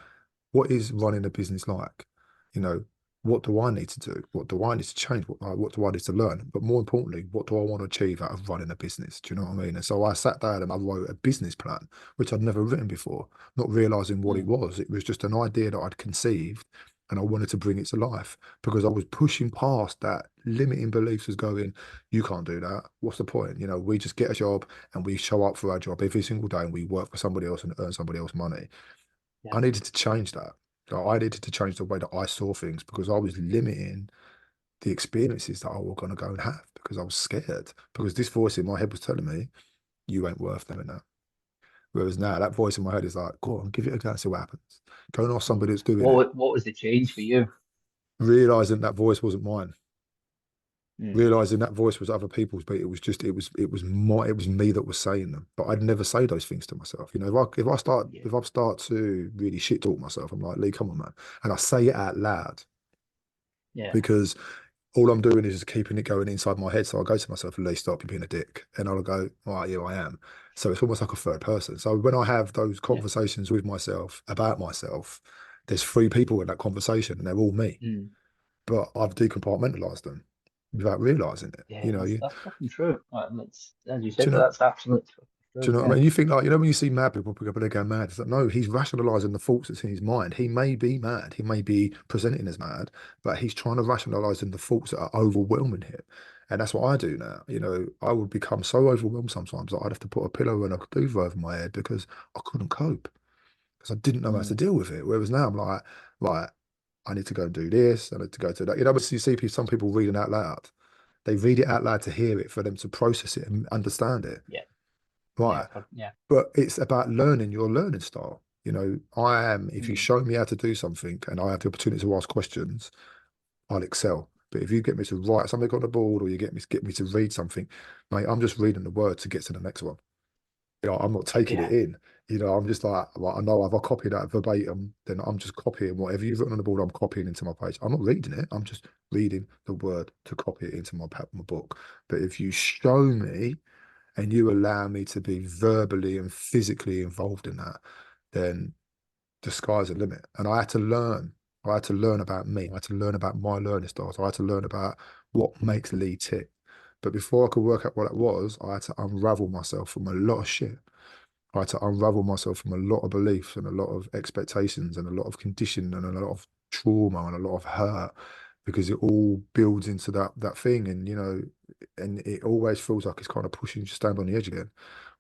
what is running a business like? You know, what do I need to do? What do I need to change? What do I need to learn? But more importantly, what do I want to achieve out of running a business? Do you know what I mean? And so I sat down and I wrote a business plan, which I'd never written before, not realizing what it was. It was just an idea that I'd conceived, and I wanted to bring it to life, because I was pushing past that limiting beliefs, as going, you can't do that. What's the point? We just get a job and we show up for our job every single day and we work for somebody else and earn somebody else money. yeah, I needed to change that. I needed to change the way that I saw things, because I was limiting the experiences that I was going to go and have, because I was scared, because this voice in my head was telling me, you ain't worth doing that. Whereas now that voice in my head is like, go on, give it a go and see what happens. Go and ask somebody that's doing it. What was the change for you? Realizing that voice wasn't mine. Mm. Realizing that voice was other people's, but it was me that was saying them. But I'd never say those things to myself. Yeah, If I start to really shit talk myself, I'm like, Lee, come on, man. And I say it out loud, yeah, because all I'm doing is just keeping it going inside my head. So I go to myself, Lee, stop, you're being a dick. And I'll go, all right, yeah, I am. So it's almost like a third person. So when I have those Yeah. conversations with myself about myself, there's three people in that conversation and they're all me. Mm. But I've decompartmentalized them without realizing it. Yeah, You know, that's fucking true. That's, as you do you said, know, that's absolutely do true. you know what I Yeah. mean? You think like, you know, when you see mad people pick up and they go mad, it's like, no, he's rationalizing the thoughts that's in his mind. He may be mad, he may be presenting as mad, but he's trying to rationalize in the thoughts that are overwhelming him. And that's what I do now. You know, I would become so overwhelmed sometimes that I'd have to put a pillow and a duvet over my head because I couldn't cope because I didn't know how to Mm. deal with it. Whereas now I'm like, right, I need to go and do this, I need to go to that. You know, but you see some people reading out loud. They read it out loud to hear it, for them to process it and understand it. Yeah. Yeah. Right. Yeah. But it's about learning your learning style. You know, if you Mm. show me how to do something and I have the opportunity to ask questions, I'll excel. But if you get me to write something on the board or you get me to read something, mate, I'm just reading the word to get to the next one. You know, I'm not taking Yeah. it in. You know, I'm just like, well, I know if I copy that verbatim, then I'm just copying whatever you've written on the board, I'm copying into my page. I'm not reading it. I'm just reading the word to copy it into my book. But if you show me and you allow me to be verbally and physically involved in that, then the sky's the limit. And I had to learn. I had to learn about me. I had to learn about my learning styles. I had to learn about what makes Lee tick. But before I could work out what it was, I had to unravel myself from a lot of shit. I had to unravel myself from a lot of beliefs and a lot of expectations and a lot of conditioning and a lot of trauma and a lot of hurt, because it all builds into that thing. And you know, and it always feels like it's kind of pushing you to stand on the edge again.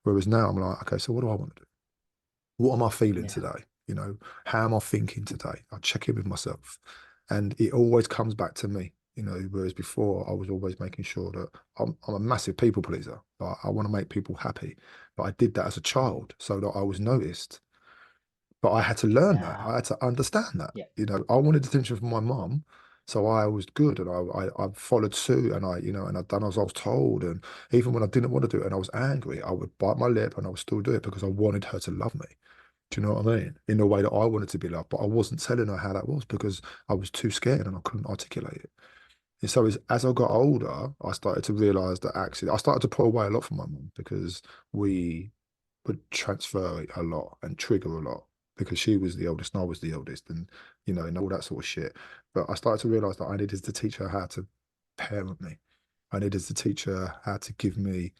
Whereas now I'm like, okay, so what do I want to do? What am I feeling Yeah. today? You know, how am I thinking today? I check in with myself, and it always comes back to me. You know, whereas before I was always making sure that I'm a massive people pleaser. Like, I want to make people happy, but I did that as a Mm. child so that I was noticed. But I had to learn that. Nah. I had to understand that. Yeah. You know, I wanted attention from my mum, so I was good, and I followed suit, and you know, and I'd done as I was told. And even when I didn't want to do it and I was angry, I would bite my lip and I would still do it because I wanted her to love me. Do you know what I mean? In the way that I wanted to be loved, but I wasn't telling her how that was because I was too scared and I couldn't articulate it. And so as I got older, I started to realize that actually I started to pull away a lot from my mum because we would transfer a lot and trigger a lot because she was the oldest and I was the eldest, and you know, and all that sort of shit. But I started to realize that I needed to teach her how to parent me. I needed to teach her how to give me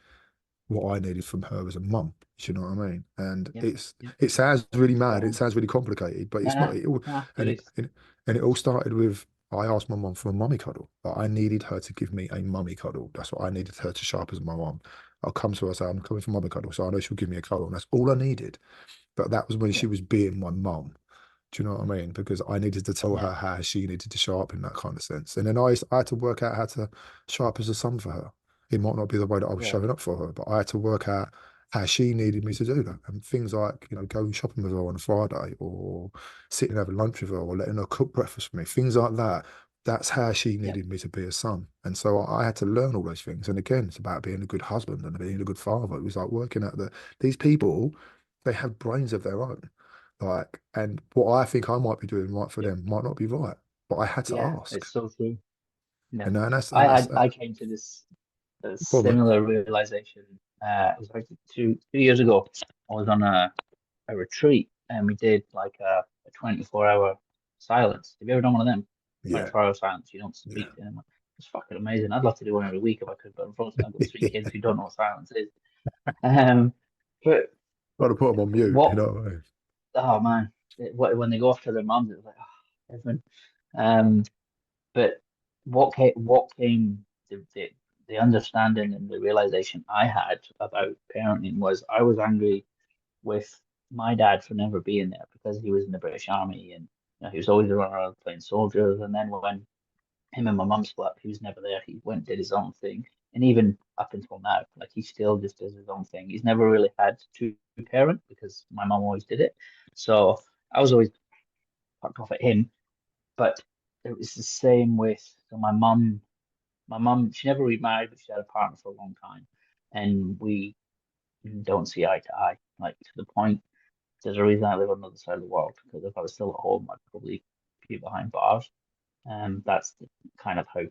what I needed from her as a mum. Do you know what I mean? And Yeah. Yeah. it sounds really Spot mad, it on. sounds really complicated, but it's not. Nah. Nah. It And is. it all started with, I asked my mum for a mummy cuddle. But I needed her to give me a mummy cuddle. That's what I needed her to show up as my mum. I'll come to her and say, I'm coming for mummy cuddle. So I know she'll give me a cuddle. And that's all I needed. But that was when Yeah. she was being my mum. Do you know what I mean? Because I needed to tell Yeah. her how she needed to show up in that kind of sense. And then I had to work out how to show up as a son for her. It might not be the way that I was Yeah. showing up for her, but I had to work out how she needed me to do that. And things like, you know, going shopping with her on a Friday or sitting having lunch with her or letting her cook breakfast for me, things like that. That's how she Yeah. needed me to be a son. And so I had to learn all those things. And again, it's about being a good husband and being a good father. It was like working out that these people, they have brains of their own. Like, and what I think I might be doing right for Yeah. them might not be right, but I had to Yeah. ask. It's so true. Yeah. And I that's had I came to this well, mate. similar realization. It was like two years ago. I was on a retreat and we did like a 24-hour silence. Have you ever done one of them? Yeah, 24-hour silence. You don't yeah. speak to anyone. It's fucking amazing. I'd love to do one every week if I could, but unfortunately I've got three kids who don't know what silence is. Um, but Got to put them on mute, you what? know what I mean? Oh man, when they go off to their mums, it's like oh, heaven. Um, but what came the understanding and the realization I had about parenting was I was angry with my dad for never being there because he was in the British Army and he was always around playing soldiers. And then when him and my mum split up, he was never there. He went and did his own thing. And even up until now, like he still just does his own thing. He's never really had to parent because my mum always did it. So I was always fucked off at him. But it was the same with so my mum, she never remarried, but she had a partner for a long time. And we don't see eye to eye, like to the point there's a reason I live on the other side of the world because if I was still at home, I'd probably be behind bars. And that's kind of how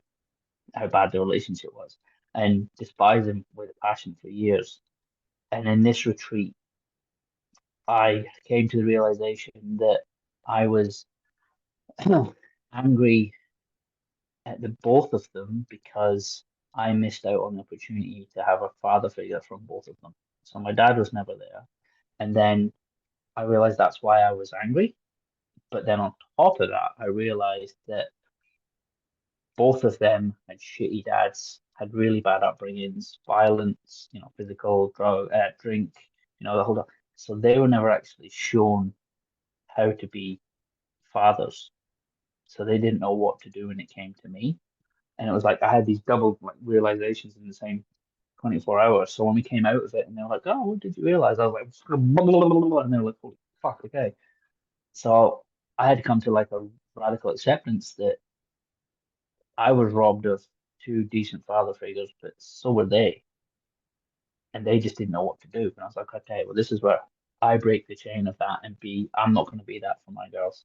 how bad the relationship was, and despised him with a passion for years. And in this retreat, I came to the realization that I was angry at the both of them because I missed out on the opportunity to have a father figure from both of them. So my dad was never there. And then I realized that's why I was angry. But then on top of that, I realized that both of them had shitty dads, had really bad upbringings, violence, physical, drink, the whole lot. So they were never actually shown how to be fathers. So they didn't know what to do when it came to me. And it was like I had these double realizations in the same 24 hours. So when we came out of it and they were like, "Oh, what did you realize?" I was like, blah, blah, blah, blah, and they were like, "Holy fuck, okay." So I had to come to like a radical acceptance that I was robbed of two decent father figures, but so were they. And they just didn't know what to do. And I was like, okay, well, this is where I break the chain of that and I'm not going to be that for my girls.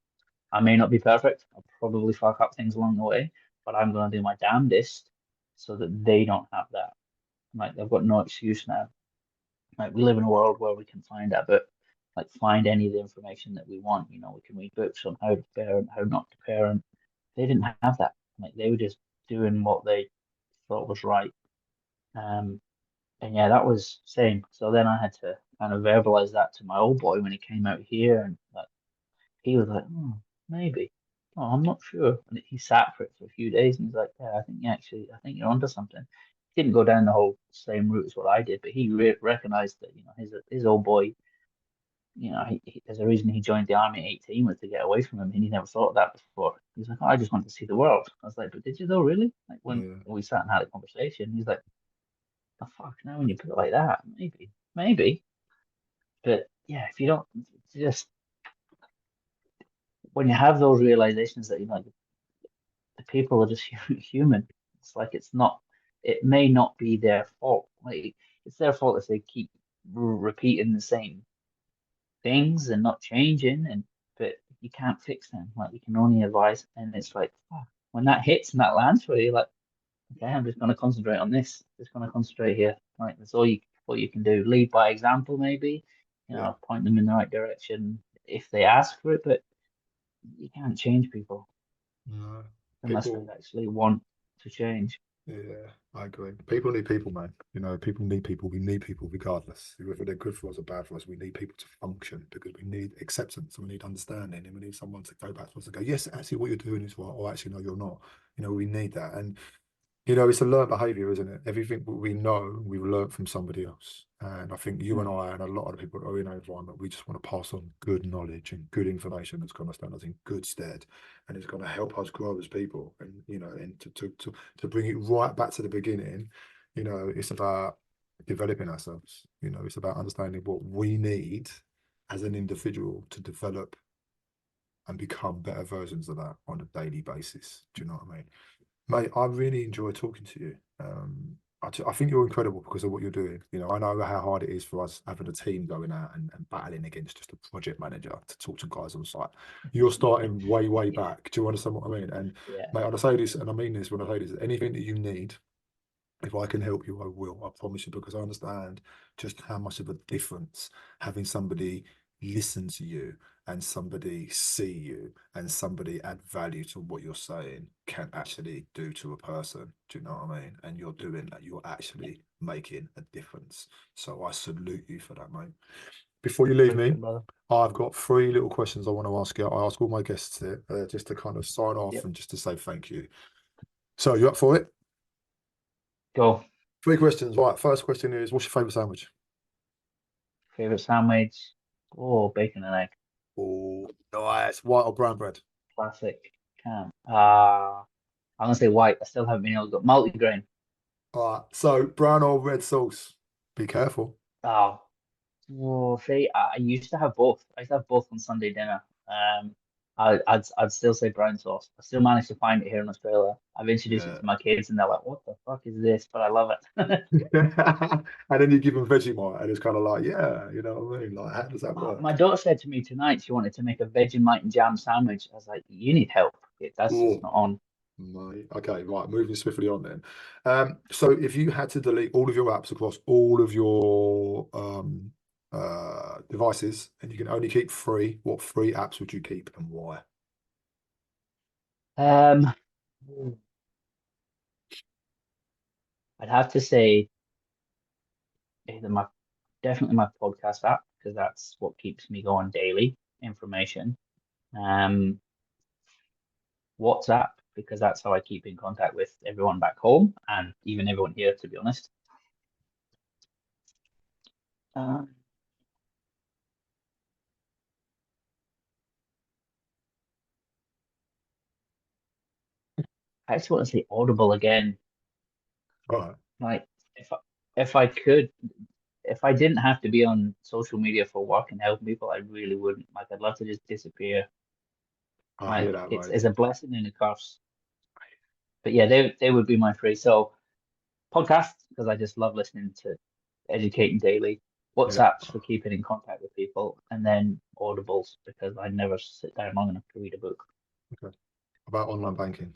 I may not be perfect. I'll probably fuck up things along the way, but I'm going to do my damnedest so that they don't have that. Like, they've got no excuse now. Like, we live in a world where we can find out, but like, find any of the information that we want. We can read books on how to parent, how not to parent. They didn't have that. Like, they were just doing what they thought was right. And yeah, that was same. So then I had to kind of verbalize that to my old boy when he came out here, and like he was like, "Oh, maybe. Oh, I'm not sure." And he sat for it for a few days, and he's like, "Yeah, I think you're onto something." He didn't go down the whole same route as what I did, but he recognized that his old boy, there's a reason he joined the army at 18 was to get away from him, and he never thought of that before. He's like, "Oh, I just wanted to see the world." I was like, "But did you though, really?" Like when Yeah. we sat and had a conversation, he's like, "Oh fuck, now when you put it like that, maybe." But yeah, if you don't just when you have those realizations that the people are just human, it's like it may not be their fault. Like it's their fault if they keep repeating the same things and not changing, but you can't fix them. Like you can only advise, and it's like fuck, when that hits and that lands for you, like okay, I'm just going to concentrate on this. Just going to concentrate here. Like that's all you can do. Lead by example, maybe. Yeah. Point them in the right direction if they ask for it. But you can't change people No. unless they People, actually want to change. yeah, I agree. People need people, man. People need people. We need people regardless. Whether they're good for us or bad for us, we need people to function because we need acceptance and we need understanding and we need someone to go back to us and go, yes, actually what you're doing is right, or actually no, you're not. We need that. And it's a learned behavior, isn't it? Everything we know, we've learned from somebody else. And I think you and I and a lot of the people that are in our environment, we just want to pass on good knowledge and good information that's going to stand us in good stead and it's going to help us grow as people. And, and to bring it right back to the beginning, it's about developing ourselves. It's about understanding what we need as an individual to develop and become better versions of that on a daily basis. Do you know what I mean? Mate, I really enjoy talking to you. I think you're incredible because of what you're doing. I know how hard it is for us having a team going out and battling against just a project manager to talk to guys on site. You're starting way, way back. Do you understand what I mean? And Yeah. mate, I say this, and I mean this when I say this, anything that you need, if I can help you, I will. I promise you, because I understand just how much of a difference having somebody listen to you and somebody see you and somebody add value to what you're saying can actually do to a person. Do you know what I mean? And you're doing that. You're actually making a difference. So I salute you for that, mate. Before you leave me, Appreciate it, brother. I've got 3 little questions I want to ask you. I ask all my guests here, just to kind of sign off Yep. and just to say thank you. So you up for it? Go. 3 questions. Right. First question is, what's your favourite sandwich? Favorite sandwich? Oh, bacon and egg. Oh, nice. White or brown bread? Classic. Can. I'm gonna say white. I still haven't been able to go multi-grain. All right. So brown or red sauce? Be careful. Oh, see, I used to have both. I used to have both on Sunday dinner. I'd still say brown sauce. I still managed to find it here in Australia. I've introduced it Yeah. to my kids, and they're like, "What the fuck is this?" But I love it. And then you give them Vegemite, and it's kind of like, yeah, you know what I mean? Like, how does that My work? daughter said to me tonight she wanted to make a Vegemite and jam sandwich. I was like, "You need help. That's just Oh, not on." Okay, right. Moving swiftly on then. So if you had to delete all of your apps across all of your devices, and you can only keep three, what three apps would you keep and why? Um, I'd have to say either definitely my podcast app, because that's what keeps me going daily, information. Um, WhatsApp, because that's how I keep in contact with everyone back home and even everyone here, to be honest. Um, I just want to say Audible again. Right. Like if I could, if I didn't have to be on social media for work and helping people, I really wouldn't. Like I'd love to just disappear. I hear Like that, it's mate. a blessing and a curse. But yeah, they would be my three. So podcasts, because I just love listening to educating daily. Yeah. WhatsApps for keeping in contact with people, and then Audibles because I never sit down long enough to read a book. Okay. About online banking.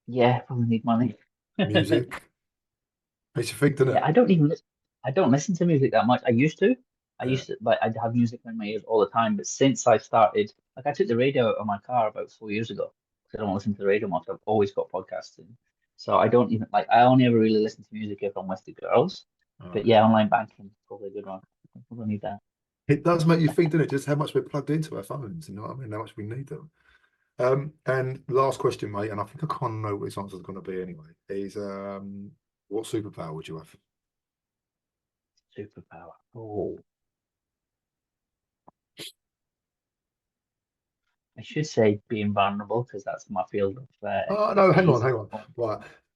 Yeah, probably need money. Music. Makes you think, doesn't Yeah, it? I don't listen to music that much. I used to. I Yeah. used to like I'd have music in my ears all the time, but since I started, like I took the radio out of my car about 4 years ago because I don't listen to the radio much. I've always got podcasts in. So I don't even like I only ever really listen to music if I'm with the girls. All But right. yeah, online banking is probably a good one. I probably need that. It does make you think, doesn't it? Just how much we're plugged into our phones, you know what I mean? How much we need them. And last question, mate, and I think I kind of know what this answer is going to be anyway, is what superpower would you have? Superpower. Oh, I should say being vulnerable because that's my field of Oh no, expertise. hang on.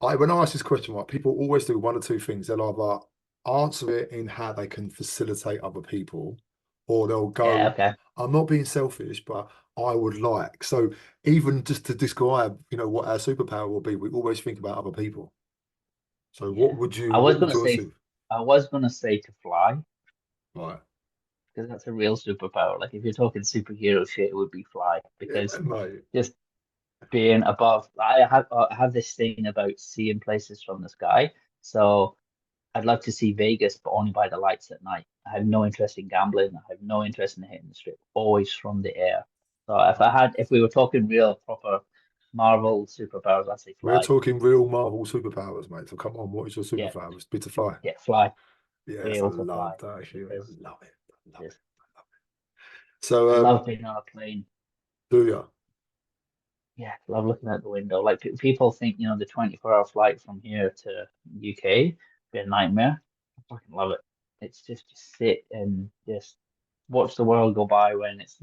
Right. When I ask this question, right, people always do one or two things. They'll either answer it in how they can facilitate other people, or they'll Yeah, go, okay. I'm not being selfish, but I would like. So even just to describe, what our superpower will be, we always think about other people. So Yeah. what would your super I was gonna say to fly right? because that's a real superpower. Like if you're talking superhero shit, it would be fly Yeah, because mate. just being above. I have this thing about seeing places from the sky. So I'd love to see Vegas, but only by the lights at night. I have no interest in gambling. I have no interest in hitting the strip. Always from the air. So if we were talking real proper Marvel superpowers, I'd say We're fly. talking real Marvel superpowers, mate. So come on, what is your Yeah, superpower? It's to fly. yeah, fly. Be Yes, I able to love fly that, Huey. I because love it. I love it. just I love it. So, I love being on a plane. do you? Yeah, love looking out the window. Like people think, the 24-hour flight from here to UK be a nightmare. I fucking love it. It's just to sit and just watch the world go by when it's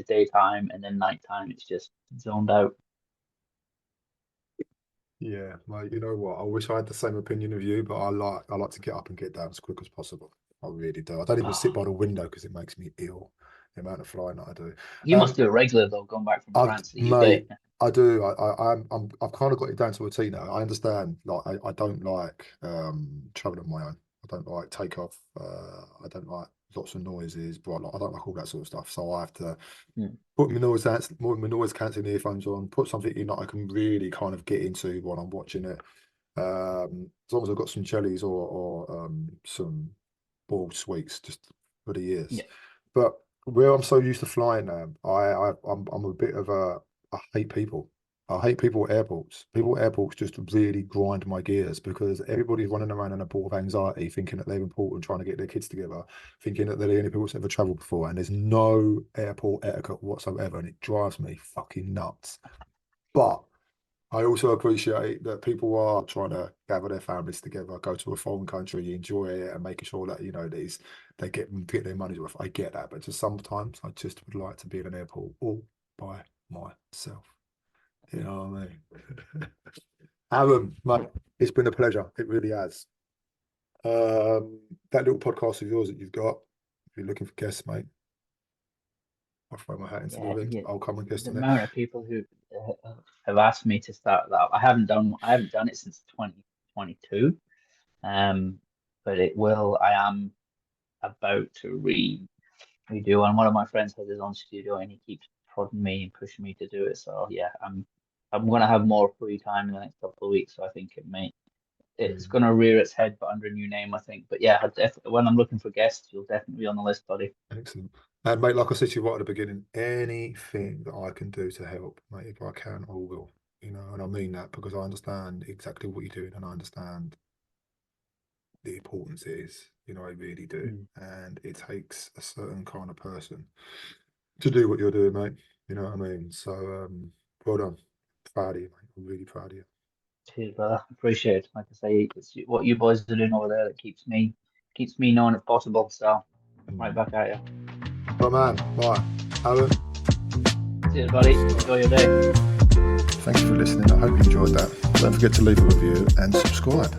daytime and then nighttime. It's just zoned out. Yeah, mate. You know what? I wish I had the same opinion of you, but I like to get up and get down as quick as possible. I really do. I don't even sit Oh, by the window because it makes me ill. The amount of flying that I do. you must do it regular though, going back from France to the Mate, UK. I do. I've kind of got it down to a T now. I understand. Like, I don't like traveling on my own. I don't like takeoff. I don't like lots of noises. But I don't like all that sort of stuff. So I have to Hmm. put my noise cancelling earphones on. Put something in that I can really kind of get into while I'm watching it. As long as I've got some jellies or some boiled sweets, just for the ears. Yeah, But where I'm so used to flying now, I'm a bit of a I hate people. I hate people at airports. People at airports just really grind my gears because everybody's running around in a ball of anxiety, thinking that they're important, trying to get their kids together, thinking that they're the only people that's ever travelled before, and there's no airport etiquette whatsoever, and it drives me fucking nuts. But I also appreciate that people are trying to gather their families together, go to a foreign country, enjoy it, and making sure that they get their money's worth. I get that, but just sometimes I just would like to be in an airport all by myself. You know what I mean? Aaron, mate, it's been a pleasure. It really has. That little podcast of yours that you've got, if you're looking for guests, mate, I'll throw my hat into the yeah, ring. yeah. I'll come and guest The on it. amount of people who have asked me to start that, I haven't done it since 2022. But it will. I am about to redo, and one of my friends has his own studio, and he keeps prodding me and pushing me to do it. So yeah, I'm going to have more free time in the next couple of weeks. So I think it's going to rear its head, but under a new name, I think. But yeah, when I'm looking for guests, you'll definitely be on the list, buddy. Excellent. And mate, like I said to you right at the beginning, anything that I can do to help, mate, if I can, I will. You know, and I mean that because I understand exactly what you're doing, and I understand the importance it is. You know, I really do. And it takes a certain kind of person to do what you're doing, mate. You know what I mean? So, well done. Proud of you, mate. I'm really proud of you. Cheers, brother. Appreciate it. Like I say, it's what you boys are doing over there that keeps me knowing it's possible. So right back at you. Oh man, right, Alan. Cheers, buddy. Enjoy your day. Thank you for listening. I hope you enjoyed that. Don't forget to leave a review and subscribe.